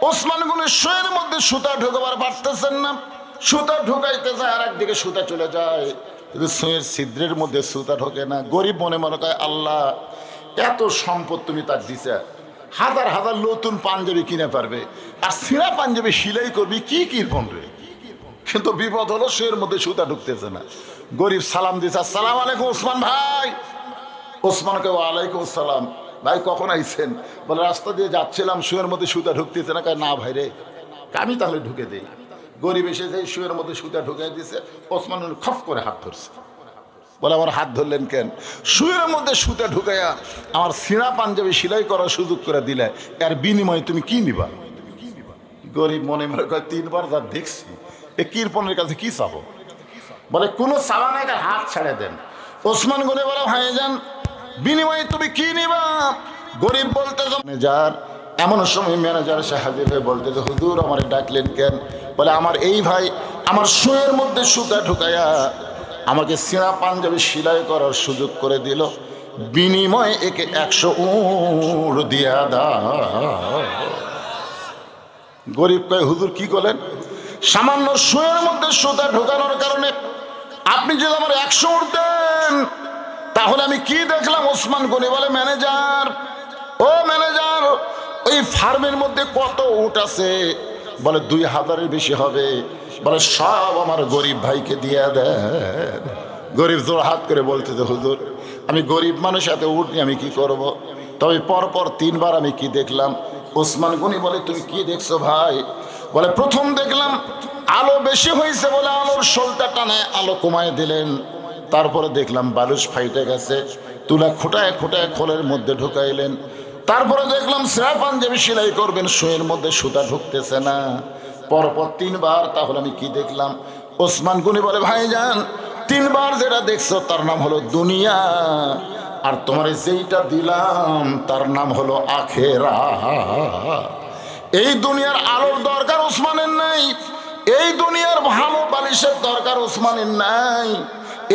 ওসমান গনি শুয়ের মধ্যে সুতা ঢুকাবার পারতেছেন না। সুতা ঢুকাইতে যায় আর একদিকে সুতা চলে যায়, কিন্তু সুয়ের ছিদ্রের মধ্যে সুতা ঢোকে না। গরিব মনে মনে কয় আল্লাহ, এত সম্পদ তুমি তার দিছে, হাজার হাজার নতুন পাঞ্জাবি কিনে পারবে, আর ছিঁড়া পাঞ্জাবি সিলাই করবি, কি কৃপণ রে। কিন্তু বিপদ হলো শুয়ের মধ্যে সুতা ঢুকতেছে না। গরিব সালাম দিছে, আসসালামু আলাইকুম ওসমান ভাই। ওসমানকে ওয়ালাইকুম আসসালাম। ভাই কখন আইছেন? বলে রাস্তা দিয়ে যাচ্ছিলাম, শুয়ের মধ্যে সুতা ঢুকতেছে না। কয় না ভাই রে, আমি তাহলে ঢুকে দেই। গরিব এসে যাই শুয়ের মধ্যে সুতা ঢুকাই দিছে। ওসমান খপ করে হাত ধরছে। বলে আমার হাত ধরলেন কেন? শুয়ের মধ্যে সুতা ঢুকাইয়া আমার ছিঁড়া পাঞ্জাবি সেলাই করার সুযোগ করে দিলে, এর বিনিময়ে তুমি কি নিবা? গরিব মনে মনে কয় 3 বার যা দেখছি, এ কৃপণের কাছে কি চাবো? বলে কোনো চাওয়া নাই, হাত ছেড়ে দেন। ওসমান গনি বলে ভাইজান বিনিময়ে তুমি কি নিবা? গরিব বলতে ম্যানেজার। এমন সময় ম্যানেজার সাহায্য হয়ে বলতে যে হুজুর আমারে ডাকলেন কেন? বলে আমার এই ভাই আমার শুয়ের মধ্যে সুতা ঢুকাইয়া আমাকে ছিঁড়া পাঞ্জাবি সেলাই করার সুযোগ করে দিল, বিনিময়ে একে 100 উট দিয়া দাও। গরিব কয় হুজুর কি করলেন? সামান্য শুয়ের মধ্যে সুতা ঢোকানোর কারণে আপনি যদি আমার 100 উট দেন, তাহলে আমি কি দেখলাম? ওসমান গনি বলে ম্যানেজার, ও ম্যানেজার, ওই ফার্মের মধ্যে কত উট আছে? বলে 2000-এর বেশি হবে। বলে সব আমার গরিব ভাইকে দিয়ে দেন। গরিব জোর হাত করে বলতেছে হুজুর আমি গরিব মানুষ, এত উট নিয়ে আমি কি করব? তবে পরপর 3 বার আমি কি দেখলাম? ওসমান গনি বলে তুমি কি দেখছো ভাই? বলে প্রথম দেখলাম আলো বেশি হয়েছে বলে আলোর শোলটা টানে আলো কমায় দিলেন। তারপরে দেখলাম বালুস ফাইটে গেছে, তুলা খোটায় খোটায় খোলের মধ্যে ঢুকাইলেন। তারপরে দেখলাম ছিঁড়া পাঞ্জাবি সেলাই করবেন, শুয়ের মধ্যে সুতা ঢুকতেছে না। পরপর 3 বার। তাহলে আমি কি দেখলাম? ওসমান গনি বলে ভাইজান 3 বার যেটা দেখছো তার নাম হলো দুনিয়া, আর তোমার যেইটা দিলাম তার নাম হলো আখেরাত। এই দুনিয়ার আলোর দরকার ওসমানের নাই, এই দুনিয়ার ভালো বালিশের দরকার ওসমানের নাই,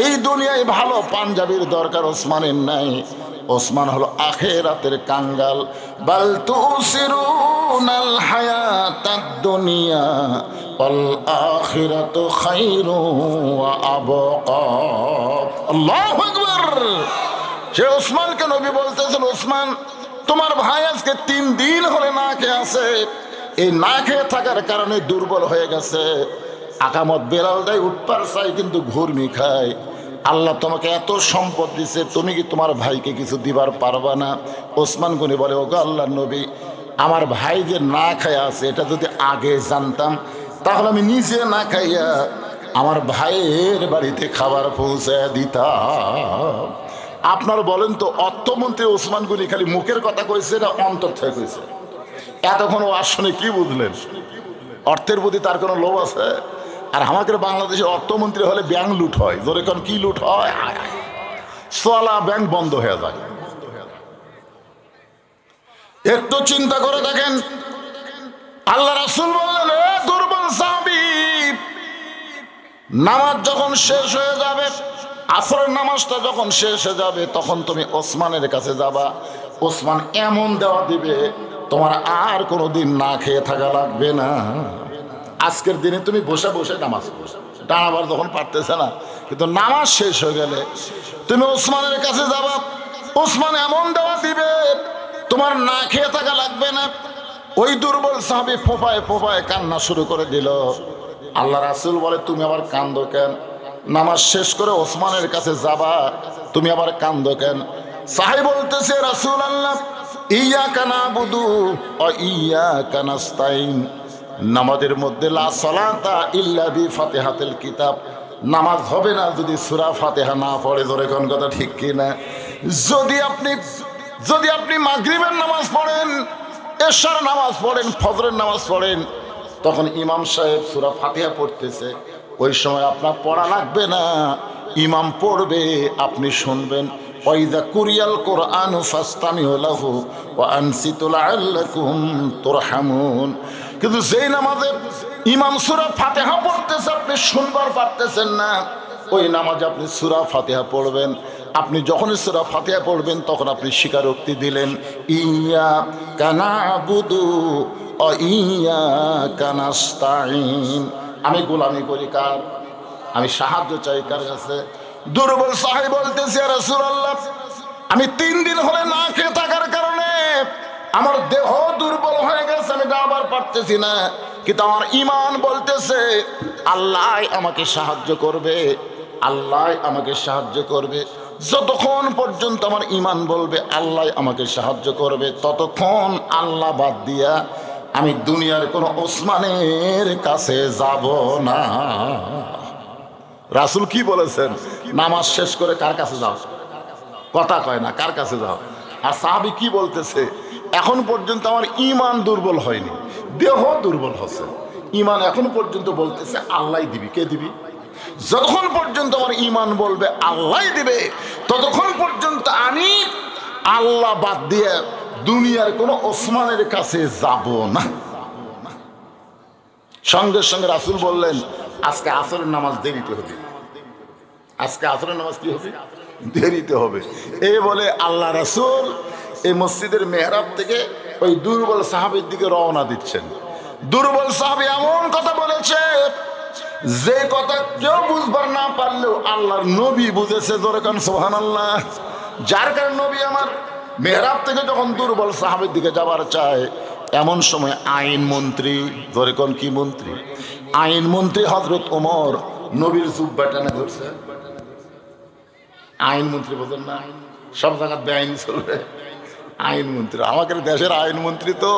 এই দুনিয়ায় ভালো পাঞ্জাবির দরকার ওসমানের নাই। ওসমান হলো আখেরাতের কাঙ্গাল। বাল তুসিরুনাল হায়াতাদ দুনিয়া ওয়াল আখিরাতু খায়রু ওয়া আবকা। আল্লাহু আকবার। সে ওসমানকে নবী বলতেছেন ওসমান তোমার ভাই আজকে 3 দিন হলে না খেয়ে আছে, এই না খেয়ে থাকার কারণে দুর্বল হয়ে গেছে। আকামত বেড়াল দেয় উঠপার চাই কিন্তু ঘুরমি খায়। আল্লাহ তোমাকে এত সম্পদ দিছে, তুমি কি তোমার ভাইকে কিছু দিবার পারবা না? ওসমান গনি বলে, ওগো আল্লাহর নবী, আমার ভাই যে না খাইয়া আছে এটা যদি আগে জানতাম তাহলে আমি নিজে না খাইয়া আমার ভাইয়ের বাড়িতে খাবার পৌঁছায় দিতাম। আপনার বলেন তো, অর্থমন্ত্রী ওসমান গনি খালি মুখের কথা কইছে না অন্তর থেকে কইছে? এতক্ষণ ও আসনে কি বুঝলেন? অর্থের প্রতি তার কোনো লোভ আছে? আর আমাদের বাংলাদেশের অর্থমন্ত্রী হলে ব্যাংক লুট হয়। ধরে কোন কি লুট হয়? সোয়ালা ব্যাংক বন্ধ হয়ে যায়। একটু চিন্তা করে দেখেন, আল্লাহ রাসূল বললেন, এ দুর্বল সাহাবী, নামাজ যখন শেষ হয়ে যাবে, আসরের নামাজটা যখন শেষ হয়ে যাবে, তখন তুমি ওসমানের কাছে যাবা। ওসমান এমন দেওয়া দিবে তোমার আর কোনো দিন না খেয়ে থাকা লাগবে না। আজকের দিনে তুমি বসে বসে নামাজ পড়ো, দাঁড়াবার যখন পারতেছে না, কিন্তু নামাজ শেষ হয়ে গেলে তুমি ওসমানের কাছে যাবা। ওসমান এমন দেওয়া দিবে তোমার না খেয়ে থাকা লাগবে না। ওই দুর্বল সাহাবী ফোঁপায় ফোঁপায় কান্না শুরু করে দিল। আল্লাহ রাসূল বলে, তুমি আবার কান্দো কেন? নামাজ শেষ করে ওসমানের কাছে যাবা, তুমি আবার কান্দো কেন? সাহাবী বলতেছে, রাসূলুল্লাহ, ইয়্যাকা না'বুদু ওয়া ইয়্যাকা নাস্তাইন। নামাজের মধ্যে লা সালাতা ইল্লা বিফাতিহাতিল কিতাব, নামাজ হবে না যদি সূরা ফাতিহা না পড়ে। ধরে কোন কথা ঠিক কি না? যদি আপনি মাগরিবের নামাজ পড়েন, এশার নামাজ পড়েন, ফজরের নামাজ পড়েন, তখন ইমাম সাহেব সূরা ফাতিহা পড়তেছে, ওই সময় আপনার পড়া লাগবে না, ইমাম পড়বে, আপনি শুনবেন। ওয়াইযা কুরিয়াল কুরআনু ফাসতামিউ লাহু ওয়া আনসিতু লাআল্লাকুম তুরহামুন। কিন্তু যেই নামাজে ইমাম সূরা ফাতিহা পড়তেছে আপনি শুনবার পারতেছেন না, ওই নামাজে আপনি সূরা ফাতিহা পড়বেন। আপনি যখনই সূরা ফাতিহা পড়বেন তখন আপনি স্বীকারোক্তি দিলেন, ইয়্যাকা না'বুদু ওয়া ইয়্যাকা নাস্তাইন। আমি গোলামি করি কার? আমি সাহায্য চাই কার কাছে? দুর্বল সাহাবী বলতেছে, ইয়া রাসূলুল্লাহ, আমি 3 দিন হলে না খেয়ে থাকার কারণে আমার দেহ দুর্বল হয়ে গেছে, আমি দাঁড়াবার পারতেছি না, কিন্তু আমার ঈমান বলতেছে আল্লাহ আমাকে সাহায্য করবে, আল্লাহ আমাকে সাহায্য করবে। যতক্ষণ পর্যন্ত আমার ঈমান বলবে আল্লাহ আমাকে সাহায্য করবে, ততক্ষণ আল্লাহ বাদ দিয়া আমি দুনিয়ার কোনো ওসমানের কাছে যাব না। রাসূল কি বলেছেন? নামাজ শেষ করে কার কাছে যাও? কথা কয় না, কার কাছে যাও? আর সাহাবী কি বলতেছে? এখন পর্যন্ত আমার ঈমান দুর্বল হয়নি, দেহ দুর্বল হচ্ছে, ঈমান এখন পর্যন্ত বলতেছে আল্লাহ দিবি। কে দিবি? যতক্ষণ পর্যন্ত আমার ঈমান বলবে আল্লাহ দিবে, ততক্ষণ পর্যন্ত আমি আল্লাহ বাদ দিয়ে দুনিয়ার কোনো ওসমানের কাছে যাব না। সঙ্গে সঙ্গে রাসূল বললেন, আজকে আসরের নামাজ দেরিতে হবে। আজকে আসরের নামাজ কি হবে? দেরিতে হবে। এই বলে আল্লাহ রাসূল এই মসজিদের মেহরাব থেকে ওই দুর্বল সাহাবীর দিকে রওনা দিচ্ছেন। দুর্বল সাহাবী এমন কথা বলেছে যে কথা কেউ বুঝবার না পারলেও আল্লাহর নবী বুঝেছে। জোরে কান সুবহানাল্লাহ। যার কারণে নবী আমার মেহরাব থেকে যখন দুর্বল সাহাবীর দিকে যাবার চায়, এমন সময় আইন মন্ত্রী, জোরে কোন কি মন্ত্রী? আইন মন্ত্রী হযরত ওমর নবীর জুব্বা টেনে ধরছে। আইন মন্ত্রী বোঝেন না? সব জায়গায় বেআইনি চলবে। আইন মন্ত্রী, আমাদের দেশের আইন মন্ত্রী তো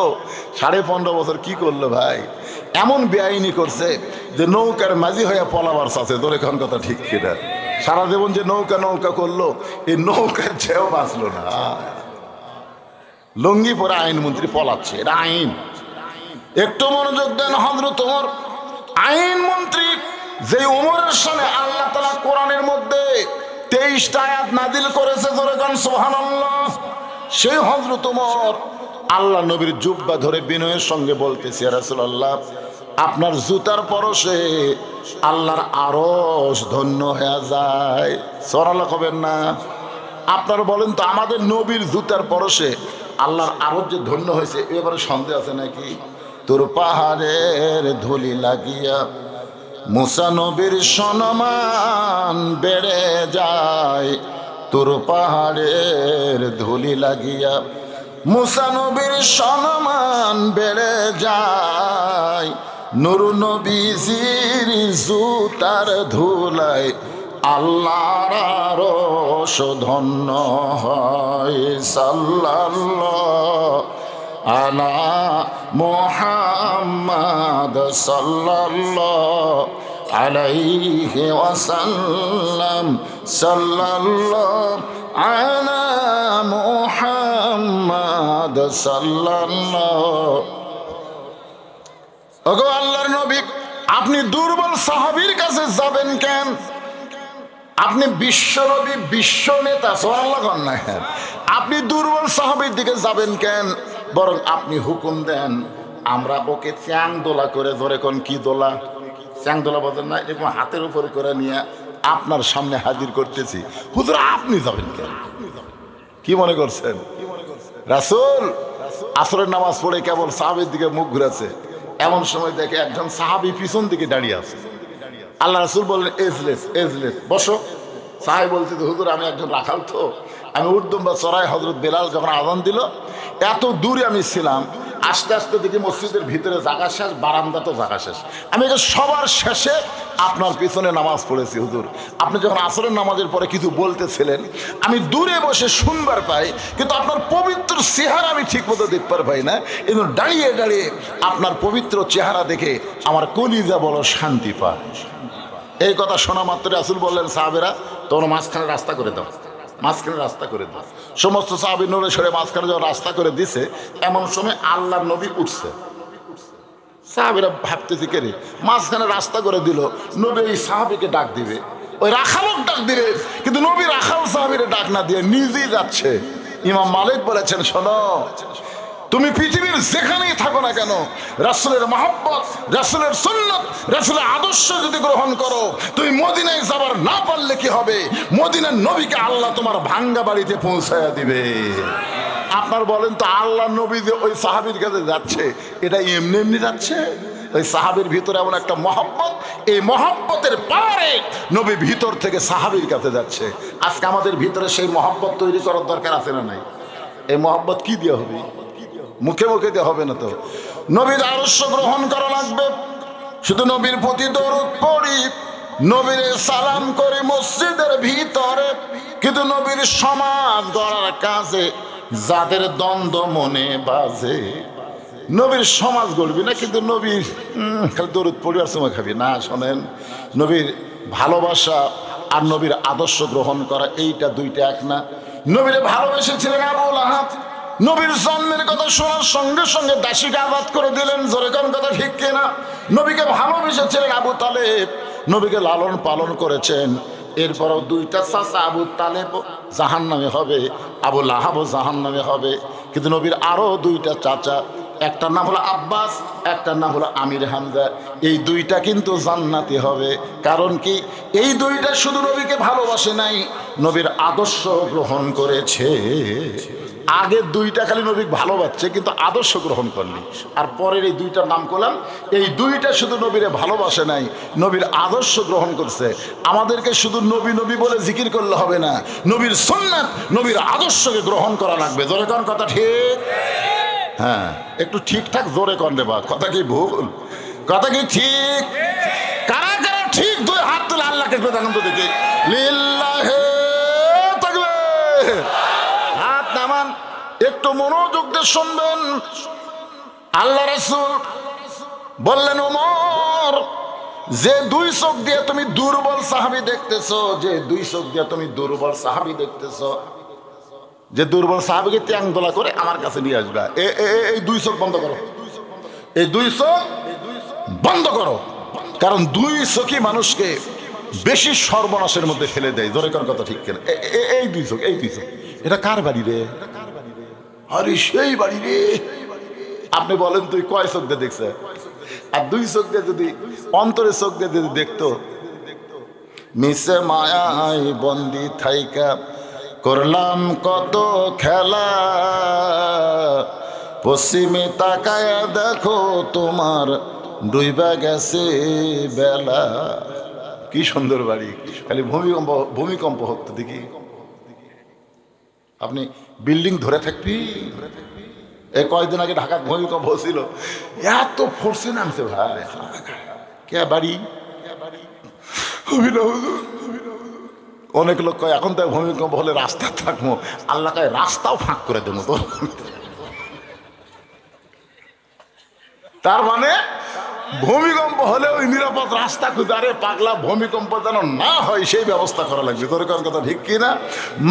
15.5 বছর কি করলো ভাই? এমন বেআইনি করছে যে নৌকার মাঝি হয়ে পলাবার আছে। তোর এখন কথা ঠিক কিনা? সারা জীবন যে নৌকা নৌকা করলো, এই নৌকার চেয়েও বাঁচলো না। লুঙ্গি পরে আইন মন্ত্রী পলাচ্ছে, এটা আইন। একটু মনোযোগ দেন হযরত ওমর আইন মন্ত্রী, যে ওমরের সামনে আল্লাহ তাআলা কোরআনের মধ্যে 23টা আয়াত নাজিল করেছে। জোরে গান সুবহানাল্লাহ। সেই হযরত ওমর আল্লাহ নবীর জুব্বা ধরে বিনয়ের সঙ্গে বলতেছে, ইয়া রাসূলুল্লাহ, আপনার জুতার পরশে আল্লাহর আরশ ধন্য হয়ে যায়। সুবহানাল্লাহ কবেন না? আপনারা বলেন তো, আমাদের নবীর জুতার পরশে আল্লাহর আরশ যে ধন্য হয়েছে, এ ব্যাপারে সন্দেহ আছে নাকি? তোর পাহাড়ের ধুলি লাগিয়া মুসা নবীর সম্মান বেড়ে যায়। তোর পাহাড়ের ধুলি লাগিয়া মুসা নবীর সম্মান বেড়ে যায়। নূর নবীজির জুতার ধুলায় আল্লাহর আরশ ধন্য হয়। সাল্লাল্লাহু আলা মুহাম্মাদ সাল্লাল্লাহু আলাইহি ওয়াসাল্লাম। সাল্লাল্লাহু আলা মুহাম্মাদ সাল্লাল্লাহু। ওগো আল্লাহর নবী, আপনি দুর্বল সাহাবীর কাছে যাবেন কেন? আপনি বিশ্বনবী, বিশ্ব নেতা, সুবহানাল্লাহ না? আপনি দুর্বল সাহাবীর দিকে যাবেন কেন? বরং আপনি হুকুম দেন, আমরা ওকে চ্যাং দোলা করে, ধরে কোন কি দোলা, চ্যাং দোলা বলেন না, এরকম হাতের উপর করে নিয়ে আপনার সামনে হাজির করতেছি। হুজুর আপনি যাবেন কেন? কি মনে করছেন? রাসূল আসরের নামাজ পড়ে কেবল সাহাবীর দিকে মুখ ঘুরাচ্ছে, এমন সময় দেখে একজন সাহাবী পিছন দিকে দাঁড়িয়ে আছে। আল্লাহ রাসূল বললেন, এজলেস এজলেস, বসো। সাহাবী বলছে, হুজুর আমি একজন রাখাল, তো আমি উর্দুম বা চড়াই হযরত বেলাল যখন আযান দিল, এত দূরে আমি ছিলাম, আস্তে আস্তে দেখি মসজিদের ভিতরে জায়গা শেষ, বারান্দা তো জায়গা শেষ, আমি সবার শেষে আপনার পিছনে নামাজ পড়েছি। হুজুর আপনি যখন আসরের নামাজের পরে কিছু বলতেছিলেন, আমি দূরে বসে শুনবার পাই, কিন্তু আপনার পবিত্র চেহারা আমি ঠিক মতো দেখবার পাই না। এই দাঁড়িয়ে দাঁড়িয়ে আপনার পবিত্র চেহারা দেখে আমার কলিজা বড় শান্তি পায়। এই কথা শোনা মাত্র রাসূল বললেন, সাহাবেরা তোমরা মাঝখানে রাস্তা করে দাও, মাঝখানে রাস্তা করে দাও। সমস্ত সাহাবী নড়ে সরে মাঝখানে যখন রাস্তা করে দিছে, এমন সময় আল্লাহর নবী উঠছে। সাহাবীরা ভাবতেছে, কে রে মাঝখানে রাস্তা করে দিল, নবী এই সাহাবীকে ডাক দিবে, ওই রাখালক ডাক দিবে, কিন্তু নবী রাখাল সাহাবীরে ডাক না দিয়ে নিজেই যাচ্ছে। ইমাম মালিক বলেছেন, শোনো, তুমি পৃথিবীর যেখানেই থাকো না কেন, রাসূলের মহব্বত, রাসূলের সুন্নাত, রাসূলের আদর্শ যদি গ্রহণ করো, তুমি মদিনায় যাবার না পারলে কি হবে, মদিনার নবীকে আল্লাহ তোমার ভাঙ্গা বাড়িতে পৌঁছায়া দিবে। আপনার বলেন তো, আল্লাহ নবী যে ওই সাহাবীর কাছে যাচ্ছে, এটা এমনি এমনি যাচ্ছে? ওই সাহাবীর ভিতরে এমন একটা মহব্বত, এই মহব্বতের পারে নবী ভিতর থেকে সাহাবীর কাছে যাচ্ছে। আজকে আমাদের ভিতরে সেই মহব্বত তৈরি করার দরকার আছে না নাই? এই মহব্বত কি দিয়ে হবে? মুখে মুখে দিয়ে হবে না তো। নবীর আদর্শ গ্রহণ করা লাগবে। শুধু নবীর প্রতি দরুদ পড়ি, নবীর সালাম করে মসজিদের ভিতরে, কিন্তু নবীর সমাজ গড়ার কাজে যাদের দ্বন্দ্ব মনে বাজে, নবীর সমাজ গড়বি না, কিন্তু নবীর খালি দরুদ পড়ি আর সময় খাবি না। শোনেন, নবীর ভালোবাসা আর নবীর আদর্শ গ্রহণ করা, এইটা দুইটা এক না। নবীরে ভালোবেসেছিলেন আবু লাহাব, নবীর জন্মের কথা শোনার সঙ্গে সঙ্গে দাসীকে আবাদ করে দিলেন। জোরে কোন কথা ঠিক কিনা? নবীকে ভালোবেসেছিলেন আবু তালেব, নবীকে লালন পালন করেছেন। এরপরও দুইটা চাচা, আবু তালেব জাহান্নামে হবে, আবু লাহাবও জাহান্নামে হবে। কিন্তু নবীর আরও দুইটা চাচা, একটার নাম হলো আব্বাস, একটার নাম হলো আমির হামজা, এই দুইটা কিন্তু জান্নাতি হবে। কারণ কি? এই দুইটা শুধু নবীকে ভালোবাসে নাই, নবীর আদর্শ গ্রহণ করেছে। আগে দুইটা খালি নবী ভালোবাসছে, কিন্তু আদর্শ গ্রহণ করলি। আর পরের এই দুইটার নাম করলাম, এই দুইটা শুধু নবীরে ভালোবাসে নাই, নবীর আদর্শ গ্রহণ করছে। আমাদেরকে শুধু নবী নবী বলে জিকির করলে হবে না, নবীর সুন্নাত, নবীর আদর্শকে গ্রহণ করা লাগবে। জোরে কোন কথা ঠিক? হ্যাঁ, একটু ঠিকঠাক জোরে কর দেবা। কথা কি ভুল? কথা কি ঠিক? কারা কারা ঠিক? দুই হাত তুলে আল্লাহকে দেখুন তো দেখি। লিল্লাহে তাকবীর। হাত নামান, একটু মনোযোগ দিয়ে শুনবেন। আল্লাহ রাসূল বললেন, ওমর, যে দুই চোখ দিয়ে তুমি দুর্বল সাহাবী দেখতেছো, যে দুই চোখ দিয়ে তুমি দুর্বল সাহাবী দেখতেছো, যে দুর্বল সাহাবীকে ত্যাং দোলা করে আমার কাছে নিয়ে আসবে, এই দুই চোখ বন্ধ করো, এই দুই চোখ বন্ধ করো। কারণ দুই চোখই মানুষকে বেশি সর্বনাশের মধ্যে ফেলে দেয়। জোরে কার কথা ঠিক কেন? এই দুই চোখ, এই দুই চোখ, এটা কার বাড়ি রে? আরে সেই বাড়ি রে। আপনি বলেন, তুই কয় চোখ দিয়ে দেখছে? আর দুই চোখ দিয়ে যদি, অন্তরের চোখ দিয়ে যদি দেখতো, মিশে মায়াই বন্দি থাইকা করলাম কত খেলা, পশ্চিমে তাকায়া দেখো তোমার ডুইবা গেছে বেলা। কি সুন্দর বাড়ি, খালি ভূমিকম্প ভূমিকম্প হতো দেখি। আপনি বিল্ডিং ধরে থাকবি। এই কয়েকদিন আগে ঢাকার ভূমিকম্প হচ্ছিল, এত ফোর্সে নামছে ভাই। কে বাড়ি? অনেক লোক কয় এখন তো ভূমিকম্প হলে রাস্তা থাকবো, আল্লাহ কয় রাস্তাও ফাঁক করে দেবো তোর। তার মানে ভূমিকম্প হলে ওই নিরাপদ রাস্তা খুঁজে, আরে পাগলা ভূমিকম্প যেন না হয় সেই ব্যবস্থা করা লাগবে। তোর কার কথা ঠিক কিনা?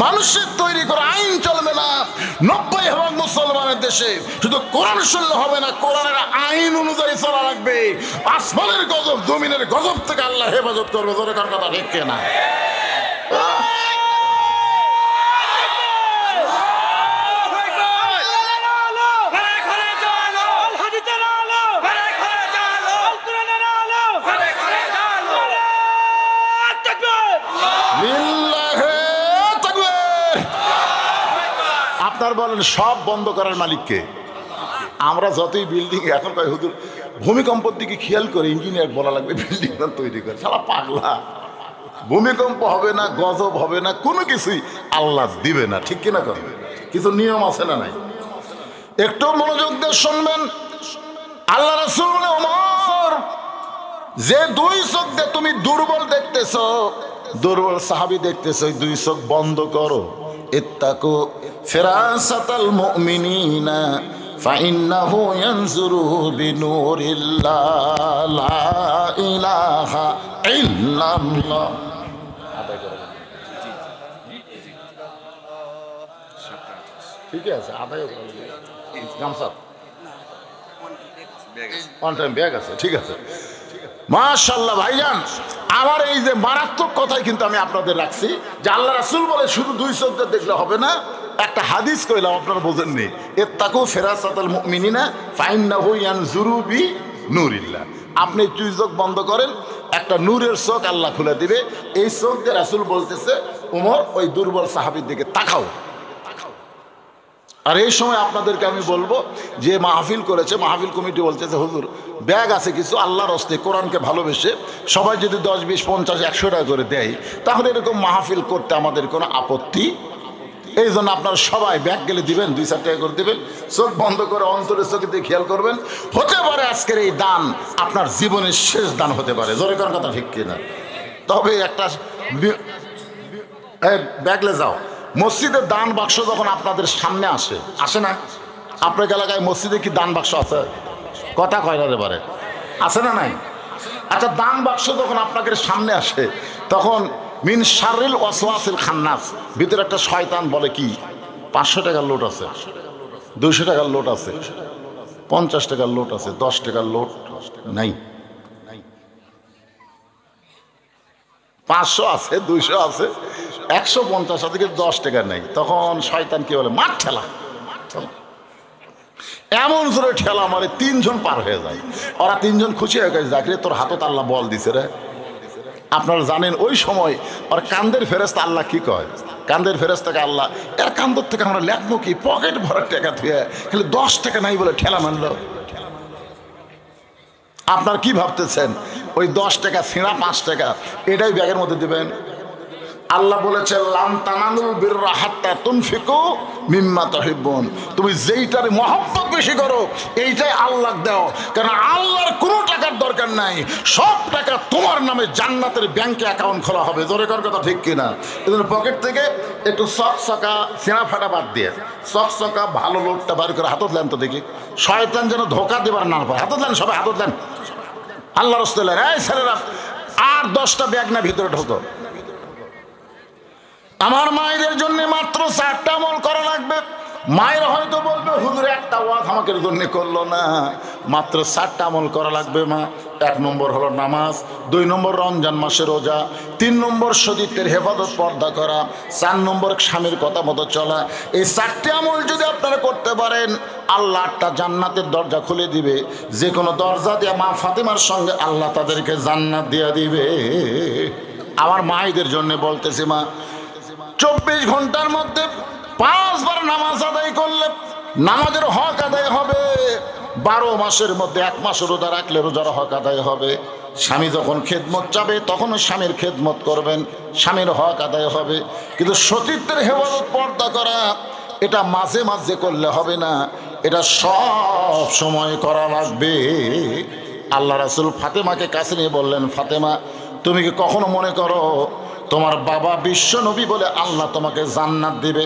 মানুষের তৈরি করা আইন চলবে না। 90% মুসলমানের দেশে শুধু কোরআন শুনলে হবে না, কোরআনের আইন অনুযায়ী চলা লাগবে। আসমানের গজব জমিনের গজব থেকে আল্লাহ হেফাজত করবে। তোর কার কথা ঠিক কিনা? আপনার বলেন সব বন্ধ করার মালিককে? আমরা যতই বিল্ডিং এখন কয় হুজুর ভূমিকম্পর দিকে খেয়াল করে ইঞ্জিনিয়ার বলা লাগবে বিল্ডিং তৈরি করে। সারা পাগলা, ভূমিকম্প হবে না, গজব হবে না, কোনো কিছুই আল্লাহ দিবে না। ঠিক কিনা? করবে কিছু নিয়ম আছে না নাই? একটু মনোযোগ দিয়ে শুনবেন। আল্লাহ রাসূল বলে, ওমর, যে দুই চোখ দিয়ে তুমি দুর্বল দেখতেছ, দুর্বল সাহাবী দেখতেছ, ওই দুই চোখ বন্ধ করো। ইত্তাকু ফিরাসাতাল মুমিনিনা ফাইন্নাহু ইয়ানজুরু বিনুরিল্লাহ লা ইলাহা ইল্লাল্লাহ। ঠিক আছে, আদায় গামছা অন টাইম ব্যাগ আছে। ঠিক আছে, মাশাআল্লাহ ভাইজান। আমার এই যে মারাত্মক কথাই কিন্তু আমি আপনাদের রাখছি যে আল্লাহ রাসূল বলে শুধু দুই চোখ দিয়ে দেখলে হবে না। একটা হাদিস কইলাম, আপনারা বোঝেননি। ইত্তাকু ফিরাসাতাল মুমিনিনা ফাইন্নাহু ইয়ানজুরু বিনুরিল্লাহ। আপনি দুই চোখ বন্ধ করেন, একটা নূরের চোখ আল্লাহ খুলে দিবে। এই চোখ দিয়ে রাসূল বলতেছে, ওমর ওই দুর্বল সাহাবীর দিকে তাকাও। আর এই সময় আপনাদেরকে আমি বলবো, যে মাহফিল করেছে, মাহফিল কমিটি বলতেছে হুজুর ব্যাগ আছে কিছু, আল্লাহর হস্তে কোরআনকে ভালোবেসে সবাই যদি 10, 20, 50, 100 টাকা করে দেয়, তাহলে এরকম মাহফিল করতে আমাদের কোনো আপত্তি। এই জন্য আপনারা সবাই ব্যাগ গেলে দিবেন, 2-4 টাকা করে দিবেন। চোখ বন্ধ করে অন্তরের চোখে দিয়ে খেয়াল করবেন। হতে পারে আজকের এই দান আপনার জীবনের শেষ দান হতে পারে। জোরে করার কথা ঠিক কিনা? তবে একটা ব্যাগলে যাও, মসজিদের দান বাক্স যখন আপনাদের সামনে আসে না? আপনার এলাকায় মসজিদে কি দান বাক্স আছে? কথা কয় না রে বারে, আছে না নাই? আচ্ছা, দান বাক্স যখন আপনাদের সামনে আসে, তখন মিন শাররিল ওয়াসওয়াসিল খান্নাস, ভিতরে একটা শয়তান বলে কি 500 টাকার লোট আছে, 200 টাকার লোট আছে, 50 টাকার লোট আছে, 10 টাকার লোট নাই, 500 আছে, 200 আছে, 150 আছে, কিন্তু 10 টাকা নেই। তখন শয়তান কি বলে, মার ঠেলা। এমন জোরে ঠেলা মারে 3 জন পার হয়ে যায়। ওরা 3 জন খুশি হয়ে গেছে, যাকে তোর হাতত আল্লাহ বল দিছে রে। আপনারা জানেন ওই সময় ওর কান্দের ফেরেশতা আল্লাহ কি কয়? কান্দের ফেরেশতাকে আল্লাহ, এর কান্দর থেকে আমরা লেখবো কি? পকেট ভরার টাকা থুয়ে খালি 10 টাকা নাই বলে ঠেলা মারল। আপনার কি ভাবতেছেন ওই 10 টাকা ছিঁড়া 5 টাকা এটাই ব্যাগের মধ্যে দিবেন? আল্লাহ বলেছে লান তানালুল বিররা হাত্তা তুনফিকু মিম্মা তুহিব্বুন। তুমি যেইটার মহব্বত বেশি করো এইটাই আল্লাহ দাও, কারণ আল্লাহর কোনো টাকার দরকার নাই। সব টাকা তোমার নামে জান্নাতের ব্যাংকে অ্যাকাউন্ট খোলা হবে। জোরে কর কথা ঠিক কিনা? এজন্য পকেট থেকে একটু চকচকা ছেঁড়া ফাটা বাদ দিয়ে চকচকা ভালো লোটটা বার করে হাতত দেন তো দেখি, শয়তান যেন ধোকা দেবার না পায়। হাতত দেন, সবাই হাতত দেন। আল্লাহ রাসূল, এই ছেলেরা আর 10টা ব্যাগ না ভিতরে ঢোকো। আমার মায়েদের জন্য মাত্র 4টা আমল করা লাগবে। মায়ের হয়তো বলবে হুজুর একটা ওয়াজ আমাদের জন্য করলো না, মাত্র 4টা আমল করা লাগবে মা। 1 নম্বর হলো নামাজ, 2 নম্বর রমজান মাসে রোজা, 3 নম্বর সতীত্বের হেফাজত পর্দা করা, 4 নম্বর স্বামীর কথা মতো চলা। এই 4টি আমল যদি আপনারা করতে পারেন, আল্লাহ 8টা জান্নাতের দরজা খুলে দিবে। যে কোনো দরজা দিয়ে মা ফাতেমার সঙ্গে আল্লাহ তাদেরকে জান্নাত দিয়ে দিবে। আমার মায়েদের জন্য বলতেছি, মা 24 ঘন্টার মধ্যে 5 বার নামাজ আদায় করলে নামাজের হক আদায় হবে। 12 মাসের মধ্যে 1 মাস রোজা রাখলে রোজার হক আদায় হবে। স্বামী যখন খেদমত চাবে তখনও স্বামীর খেদমত করবেন, স্বামীর হক আদায় হবে। কিন্তু সতীত্বের হেফাজত পর্দা করা এটা মাঝে মাঝে করলে হবে না, এটা সব সময় করা লাগবে। আল্লাহ রাসূল ফাতেমাকে কাছে নিয়ে বললেন, ফাতেমা তুমি কি কখনো মনে করো তোমার বাবা বিশ্ব নবী বলে আল্লাহ তোমাকে জান্নাত দিবে।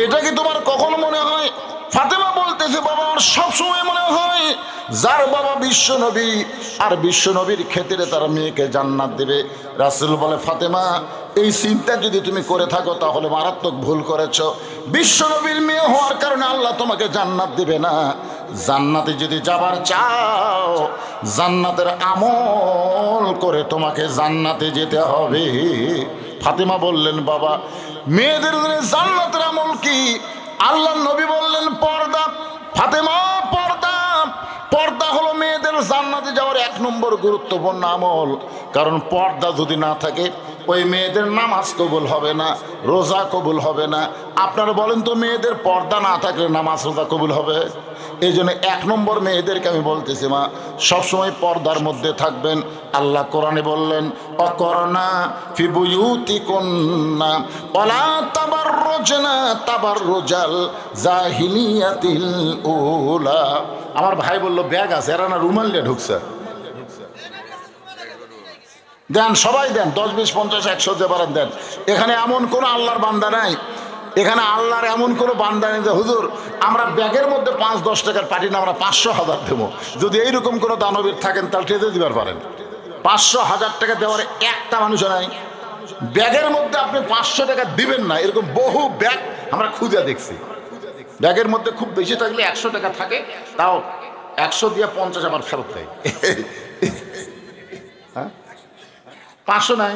এটা কি তোমার কখনো মনে হয়? ফাতেমা বলতেছে, বাবা আমার সবসময় মনে হয় যার বাবা বিশ্ব নবী আর বিশ্ব নবীর খেতিরে তার মেয়েকে জান্নাত দিবে। রাসূল বলে, ফাতেমা এই চিন্তা যদি তুমি করে থাকো তাহলে মারাত্মক ভুল করেছ। বিশ্ব নবীর মেয়ে হওয়ার কারণে আল্লাহ তোমাকে জান্নাত দিবে না। জান্নাতে যদি যাবার চাও জান্নাতের আমল করে তোমাকে জান্নাতে যেতে হবে। ফাতেমা বললেন, বাবা মেয়েদের জন্য জান্নাতের আমল কি? আল্লাহ নবী বললেন, পর্দা। ফাতেমা, পর্দা। পর্দা হলো মেয়েদের জান্নাতে যাওয়ার 1 নম্বর গুরুত্বপূর্ণ আমল। কারণ পর্দা যদি না থাকে ওই মেয়েদের নামাজ কবুল হবে না, রোজা কবুল হবে না। আপনারা বলেন তো, মেয়েদের পর্দা না থাকলে নামাজ রোজা কবুল হবে? এই জন্য 1 নম্বর মেয়েদেরকে আমি বলতেছি, মা সবসময় পর্দার মধ্যে থাকবেন। আল্লাহ কোরআনে বললেন, অকরনা ফি বুয়ুতিকুন্না ওয়ালা তাবাররুজনা তাবাররুজাল জাহিলিয়াতিল উলা। আমার ভাই বলল, ব্যাগ আছে, এরা না রুমাল নিয়ে ঢুকছে। দেন, সবাই দেন, 10, 20, 50, 100 যে পারেন দেন। এখানে এমন কোনো আল্লাহর বান্দা নাই, এখানে আল্লাহর এমন কোনো বান্দা নেই যে হুজুর আমরা ব্যাগের মধ্যে 5-10 টাকার পাটি না আমরা 500-1000 দেবো। যদি এইরকম কোনো দানবীর থাকেন তাহলে টেজে দিবার পারেন। 500-1000 টাকা দেওয়ার একটা মানুষও নাই। ব্যাগের মধ্যে আপনি 500 টাকা দিবেন না, এরকম বহু ব্যাগ আমরা খুঁজে দেখছি। ব্যাগের মধ্যে খুব বেশি থাকলে 100 টাকা থাকে, তাও 100 দিয়ে 50 আবার ফেরত দেয়। হ্যাঁ, 500 নাই।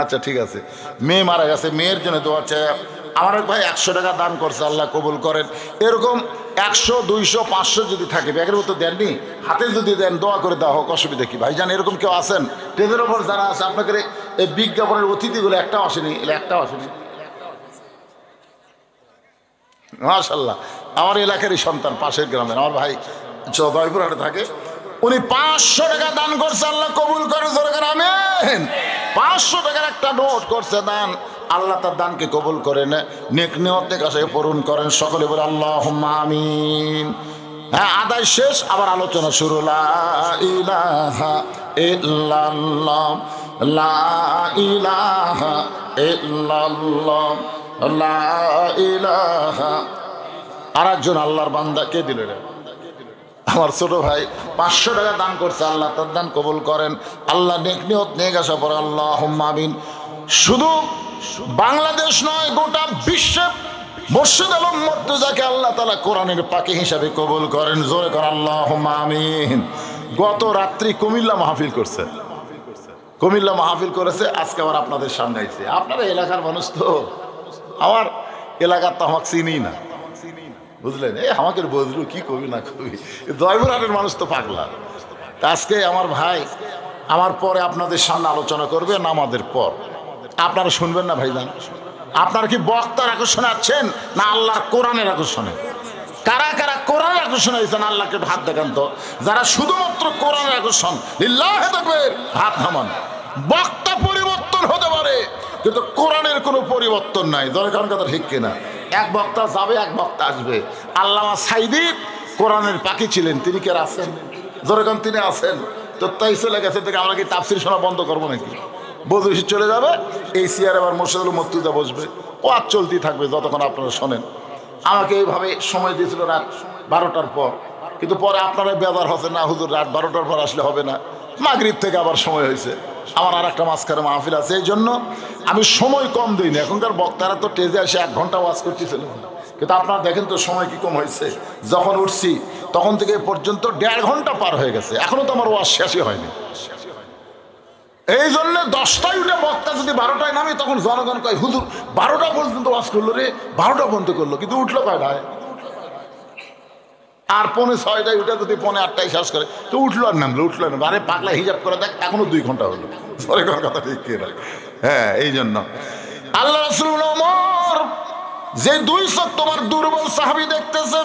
আচ্ছা ঠিক আছে, মেয়ে মারা গেছে, মেয়ের জন্য দোয়া চাই। আমার এক ভাই 100 টাকা দান করছে, আল্লাহ কবুল করেন। এরকম 100, 200, 500 যদি থাকে, ব্যাগের মতো দেননি, হাতে যদি দেন দোয়া করে দেওয়া হোক, অসুবিধা কি? ভাইজান এরকম কেউ আছেন টেজের ওপর যারা আছে? আপনাদের এই বিজ্ঞাপনের অতিথিগুলো একটাও আসেনি, একটাও আসেনি। মাশাআল্লাহ, আমার এলাকারই সন্তান, পাশের গ্রামের আমার ভাই জয়পুরহাটে থাকে, উনি 500 টাকা দান করছে, আল্লাহ কবুল করে। দরকার আমিন। 500 টাকার একটা নোট করছে দান, আল্লাহ তার দানকে কবুল করেন, নেক নিয়তের কাছে পূরণ করেন। সকলে বলে আল্লাহুম্মা আমিন। হ্যাঁ, আদায় শেষ, আবার আলোচনা শুরু। লা ইলাহা ইল্লাল্লাহ, লা ইলাহা ইল্লাল্লাহ, লা ইলাহা। আর একজন আল্লাহর বান্দা, কে দিল রে? আমার ছোট ভাই 500 টাকা দান করছে, আল্লাহ তার দান কবুল করেন। আল্লাহ নেক নিয়ত নিয়ে গেছে পরে আল্লাহুম্মা আমিন। শুধু বাংলাদেশ নয়, গোটা বিশ্বে মুর্শিদ আলম মুর্তজাকে আল্লাহ তাআলা কোরআনের পাখি হিসাবে কবুল করেন। জোরে কর আল্লাহুম্মা আমিন। গত রাত্রি কুমিল্লা মাহফিল করছে, কুমিল্লা মাহফিল করেছে, আজকে আবার আপনাদের সামনে আইছে। আপনারা এলাকার মানুষ তো, আমার এলাকার তো আমাকে চিনি না, বুঝলেন? এই আমাকে বজরু কি কবি না কবি, জয়পুরহাটের মানুষ তো পাগলা। আজকে আমার ভাই আমার পরে আপনাদের সামনে আলোচনা করবে নামাজের পর। আপনারা শুনবেন না ভাইজান? আপনারা কি বক্তার আকর্ষণে আছেন না আল্লাহর কোরআনের আকর্ষণে? কারা কারা কোরআনের আকর্ষণে হয়েছেন আল্লাহকে হাত দেখান তো। যারা শুধুমাত্র কোরআনের আকর্ষণ, লিল্লাহি তাকবীর, হাত নামান। বক্তা পরিবর্তন হতে পারে কিন্তু কোরআনের কোনো পরিবর্তন নাই। দরকার কথা ঠিক কিনা? এক বক্তা যাবে, এক বক্তা আসবে। আল্লামা সাইদি কোরআনের পাখি ছিলেন, তিনি কে আছেন? যেরকম তিনি আছেন, তো তাই চলে গেছে থেকে আমরা কি তাফসির শোনা বন্ধ করবো নাকি? বদরুশি চলে যাবে, এই চেয়ারে আবার মোর্শেদ আলম মুর্তজা বসবে, ও আর চলতেই থাকবে যতক্ষণ আপনারা শোনেন। আমাকে এইভাবে সময় দিয়েছিল রাত 12টার পর, কিন্তু পরে আপনারা বেজার হচ্ছেন, না হুজুর রাত 12টার পর আসলে হবে না, মাগরিব থেকে আবার সময় হয়েছে, আমার আর একটা মাঝখানে মাহফিল আছে, এই জন্য আমি সময় কম দিই না। এখনকার বক্তারা তো টেজে এসে 1 ঘন্টা ওয়াজ করতেছিল, কিন্তু আপনারা দেখেন তো সময় কি কম হয়েছে। যখন উঠছি তখন থেকে পর্যন্ত 1.5 ঘন্টা পার হয়ে গেছে, এখনো তো আমার ওয়াজ শেষই হয়নি। এই জন্য 10টায় উঠে বক্তা যদি 12টায় নামে, তখন জনগণ কয় হুজুর 12টা পর্যন্ত ওয়াজ করলো রে, 12টা পর্যন্ত করলো, কিন্তু উঠলো কয়টায়? আর 6:45 উঠে যদি 7:30 শেষ করে, তো উঠলো আর নামলো, উঠলো না। আরে পাগলা, হিসাব করে দেখ, এখনো 2 ঘন্টা হলো। সরে কোন কথা ঠিক কিনা? হ্যাঁ, এই জন্য আল্লাহ রাসূল ওমর যে 2 চোখ তোমার দুর্বল সাহাবী দেখতেছে,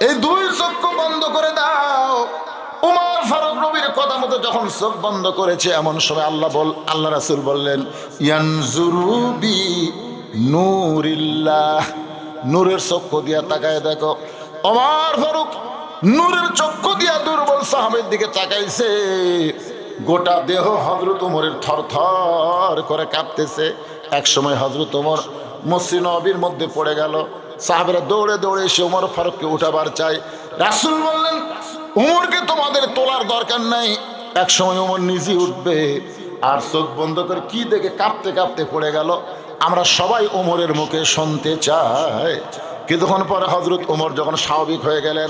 এই 2 চোখ বন্ধ করে দাও। উমর ফারুক নবীর কথা মতো যখন চোখ বন্ধ করেছে, এমন সময় আল্লাহ রাসূল বললেন, ইয়ানজুরু বি নূরিল্লাহ, নূরের চক্ষু দিয়া তাকায় দেখো। ওমর ফারুক নূরের চক্ষু দিয়া দুর্বল সাহাবীর দিকে তাকাইছে। গোটা দেহ হযরত ওমরের থরথর করে কাঁপতেছে। এক সময় হযরত ওমর মসজিদ নববীর মধ্যে পড়ে গেল। সাহাবারা দৌড়ে দৌড়ে এসে ওমর ফারুককে উঠাবার চায়। রাসূল বললেন, ওমরকে তোমাদের তোলার দরকার নাই, এক সময় ওমর নিজে উঠবে। আর চোখ বন্ধ করে কি দেখে কাঁপতে কাঁপতে পড়ে গেল। আমরা সবাই ওমরের মুখে শুনতে চাই। কিছুক্ষণ পরে হযরত ওমর যখন স্বাভাবিক হয়ে গেলেন,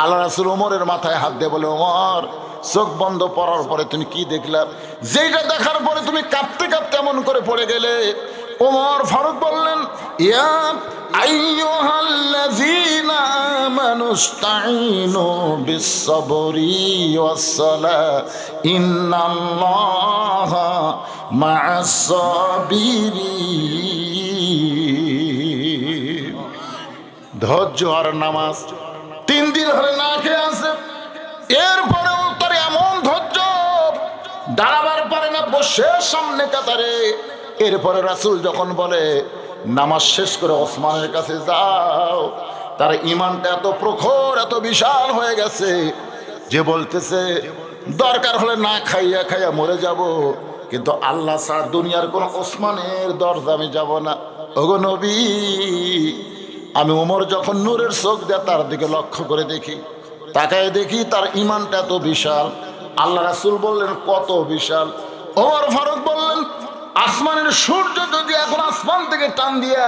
আল্লাহ রাসূল ওমরের মাথায় হাত দিয়ে বলে, ওমর চোখ বন্ধ পড়ার পরে তুমি কি দেখলা? যেটা দেখার পরে তুমি কাঁপতে কাঁপতে এমন করে পড়ে গেলে। ওমর ফারুক বললেন, ইয়া আইয়ুহাল্লাযীনা আমানুস্তাঈনু বিস-সাবরি ওয়াস-সালাহ ইন্নাল্লাহা মা'আস-সাবিরিন। ধৈর্য আর নামাজ 3 দিন ধরে না খেয়ে আছে, এরপরেও তার এমন ধৈর্য, দাঁড়াবার পারে না, বসে সামনে কাতারে। এরপরে রাসূল যখন বলে নামাজ শেষ করে ওসমানের কাছে যাও, তার ঈমানটা এত প্রখর এত বিশাল হয়ে গেছে যে বলতেছে দরকার হলে না খাইয়া খাইয়া মরে যাব, কিন্তু আল্লাহ ছাড়া দুনিয়ার কোন ওসমানের দরজা আমি যাব না। ওগো নবী, আমি ওমর যখন নূরের চোখ দিয়ে তার দিকে লক্ষ্য করে দেখি, তাকায় দেখি তার ঈমানটা এত বিশাল। আল্লাহ রাসূল বললেন, কত বিশাল? ওমর ফারুক বললেন, আসমানের সূর্য যদি এখন আসমান থেকে টান দিয়া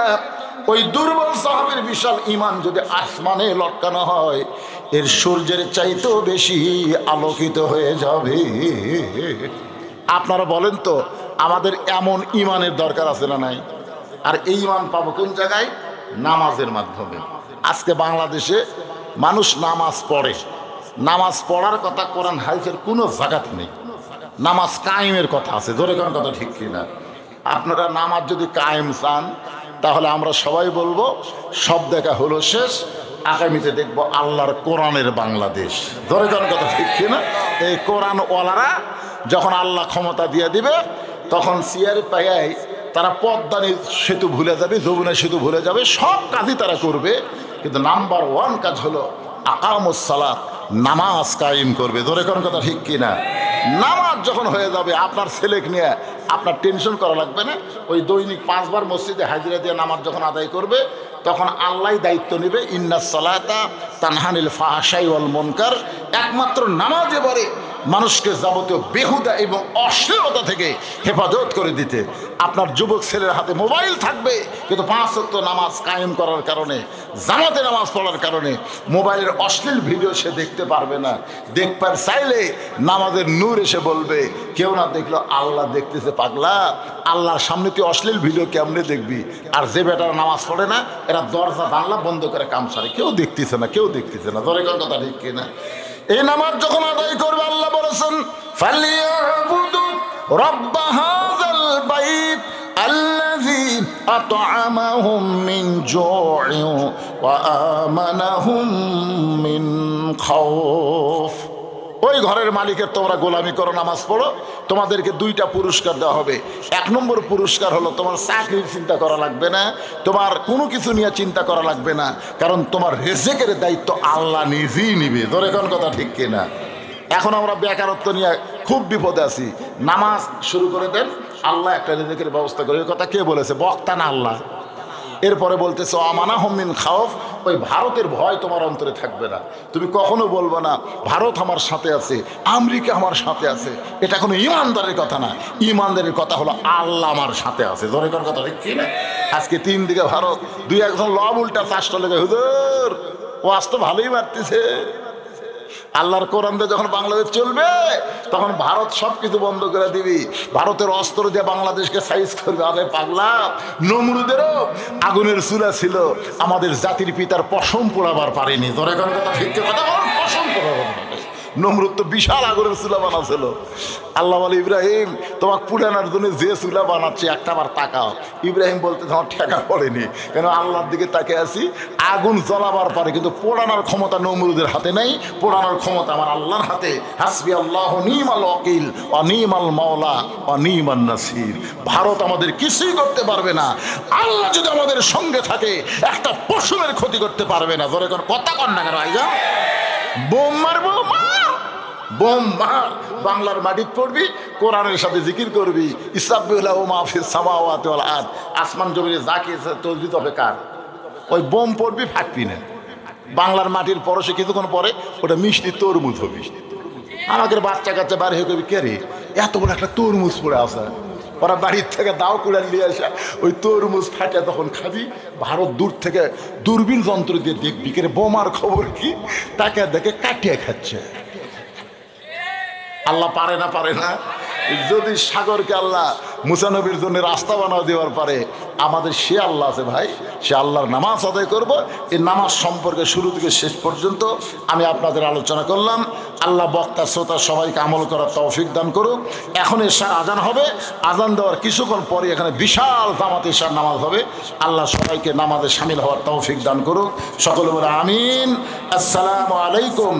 ওই দুর্বল সাহাবীর বিশাল ঈমান যদি আসমানে লটকানো হয়, এর সূর্যের চাইতেও বেশি আলোকিত হয়ে যাবে। আপনারা বলেন তো, আমাদের এমন ঈমানের দরকার আছে না নাই? আর এই ঈমান পাবো কোন জায়গায়? নামাজের মাধ্যমে। আজকে বাংলাদেশে মানুষ নামাজ পড়ে, নামাজ পড়ার কথা কোরআন হাদিসের কোনো জায়গাতে নেই। নামাজ কায়েমের কথা আছে, জোরে কোন কথা ঠিক কিনা? আপনারা নামাজ যদি কায়েম চান, তাহলে আমরা সবাই বলবো সব দেখা হলো শেষ, আগামীতে দেখবো আল্লাহর কোরআনের বাংলাদেশ। জোরে কোন কথা ঠিক কিনা? এই কোরআন ওয়ালারা যখন আল্লাহ ক্ষমতা দিয়ে দিবে, তখন সিয়ার পায়াই তারা পদ্মা সেতু ভুলে যাবে, যমুনা সেতু ভুলে যাবে, সব কাজই তারা করবে, কিন্তু নাম্বার 1 কাজ হলো আকামুস সালাত, নামাজ কায়েম করবে। জোরে কোন কথা ঠিক কিনা? নামাজ যখন হয়ে যাবে, আপনার ছেলেকে নিয়ে আপনার টেনশন করা লাগবে না। ওই দৈনিক 5 বার মসজিদে হাজিরা দিয়ে নামাজ যখন আদায় করবে, তখন আল্লাহই দায়িত্ব নেবে, ইন্নাস সালাতা তানহানিল ফাহশাই ওয়াল মুনকার। একমাত্র নামাজে বলে মানুষকে যাবতীয় বেহুদা এবং অশ্লীলতা থেকে হেফাজত করে দিতে। আপনার যুবক ছেলের হাতে মোবাইল থাকবে, কিন্তু 5 ওয়াক্ত নামাজ কায়েম করার কারণে, জামাতে নামাজ পড়ার কারণে মোবাইলের অশ্লীল ভিডিও সে দেখতে পারবে না। দেখবার চাইলে নামাজের নূর এসে বলবে, কেউ না দেখলো আল্লাহ দেখতেছে পাগলা, আল্লাহর সামনে তুই অশ্লীল ভিডিও কেমনে দেখবি? আর যে বেটারা নামাজ পড়ে না, এরা দরজা জানলা বন্ধ করে কাম সারে, কেউ দেখতেছে না, কেউ দেখতেছে না। ধরে কোন কথা ঠিক কিনা? এই নামাজ যখন আদায় করবে, আল্লাহ বলেছেন, ফালিয়াবুদু রাব্ব হাযাল বাইত আল্লাযী আত'আমাহুম মিন জু'ইন ওয়া আমানাহুম মিন খাউফ। ওই ঘরের মালিকের তোমরা গোলামি করো, নামাজ পড়ো, তোমাদেরকে 2টা পুরস্কার দেওয়া হবে। 1 নম্বর পুরস্কার হলো তোমার চাকরির চিন্তা করা লাগবে না, তোমার কোনো কিছু নিয়ে চিন্তা করা লাগবে না, কারণ তোমার রিজিকের দায়িত্ব আল্লাহ নিজেই নিবে। ধরে কোন কথা ঠিক কিনা? এখন আমরা বেকারত্ব নিয়ে খুব বিপদে আছি। নামাজ শুরু করে দেন, আল্লাহ একটা রিজিকের ব্যবস্থা করে। এই কথা কে বলেছে? বক্তা না আল্লাহ। এরপরে বলতেছে আমানাহুম মিন খাউফ, ওই ভারতের ভয় তোমার অন্তরে থাকবে না। তুমি কখনো বলবো না ভারত আমার সাথে আছে, আমেরিকা আমার সাথে আছে। এটা কোনো ইমানদারের কথা না। ইমানদারের কথা হলো আল্লাহ আমার সাথে আছে। ধরে কোন কথা ঠিক কিনা? আজকে 3 দিকে ভারত, 2-1 লব উল্টা 4টা লেগে, হুজুর ওয়াজ তো ভালোই মারতেছে। আল্লাহর কোরআন দিয়ে যখন বাংলাদেশ চলবে, তখন ভারত সব কিছু বন্ধ করে দিবি। ভারতের অস্ত্র দিয়ে বাংলাদেশকে সাইজ করবে। আরে পাগলা, নমরুদেরও আগুনের চুলা ছিল, আমাদের জাতির পিতার পশম পোড়াবার পারেনি। ধরে কোন কথা ঠিক কথা বল, পশম পোড়াবার পারে। নমরুদ তো বিশাল আগুনের চুলা বানাচ্ছিল। আল্লাহ বলে, ইব্রাহিম তোমাকে পুরানোর জন্য যে চুলা বানাচ্ছে একটা বার তাকাও। ইব্রাহিম বলতে তোমার ঠেকা পড়েনি, কেন আল্লাহর দিকে তাকে আছি। আগুন জ্বলাবার পারে, কিন্তু পোড়ানোর ক্ষমতা নমরুদের হাতে নেই, পোড়ানোর ক্ষমতা আমার আল্লাহর হাতে। হাসবি আল্লাহ নিমাল ওয়াকিল ওয়া নিমাল মাওলা ওয়া নিমান নাসির। ভারত আমাদের কিছুই করতে পারবে না। আল্লাহ যদি আমাদের সঙ্গে থাকে, একটা পশুরের ক্ষতি করতে পারবে না। ধরে কোন কথা কন না কেন? আইজা বোম মারবো, বোম মার, বাংলার মাটিত পড়বি, কোরআনের সাথে জিকির করবি। ইসাব্বিহুল্লাহু মা ফিস সামাওয়াতি ওয়াল আরদ, আসমান জমিনে যা কিছু তসবিহ তবে কার? ওই বোম পড়বি, ফাটবি না। বাংলার মাটির পরশে কিছুক্ষণ পরে ওটা মিষ্টি তরমুজ হবে। আমাদের বাচ্চা কাচ্চা বাড়ি হয়ে কবি কে রে এত বড় একটা তরমুজ পড়ে আসা, ওরা বাড়ির থেকে দাও কুড়া নিয়ে আসা, ওই তরমুজ ফাটে তখন খাবি। ভারত দূর থেকে দূরবীন যন্ত্র দিয়ে দেখবি কে রে বোমার খবর কি, তাকে দেখে কাটিয়ে খাচ্ছে। আল্লাহ পারে না, পারে না? যদি সাগরকে আল্লাহ মুসা নবীর জন্য রাস্তা বানাও দেওয়ার পারে, আমাদের সে আল্লাহ আছে ভাই, সে আল্লাহর নামাজ আদায় করব। এই নামাজ সম্পর্কে শুরু থেকে শেষ পর্যন্ত আমি আপনাদের আলোচনা করলাম। আল্লাহ বক্তা শ্রোতা সবাইকে আমল করার তৌফিক দান করুক। এখন এশার আজান হবে, আজান দেওয়ার কিছুক্ষণ পরে এখানে বিশাল জামাত এশার নামাজ হবে। আল্লাহ সবাইকে নামাজে শামিল হওয়ার তৌফিক দান করুক। সকলে বলে আমিন। আসসালামু আলাইকুম।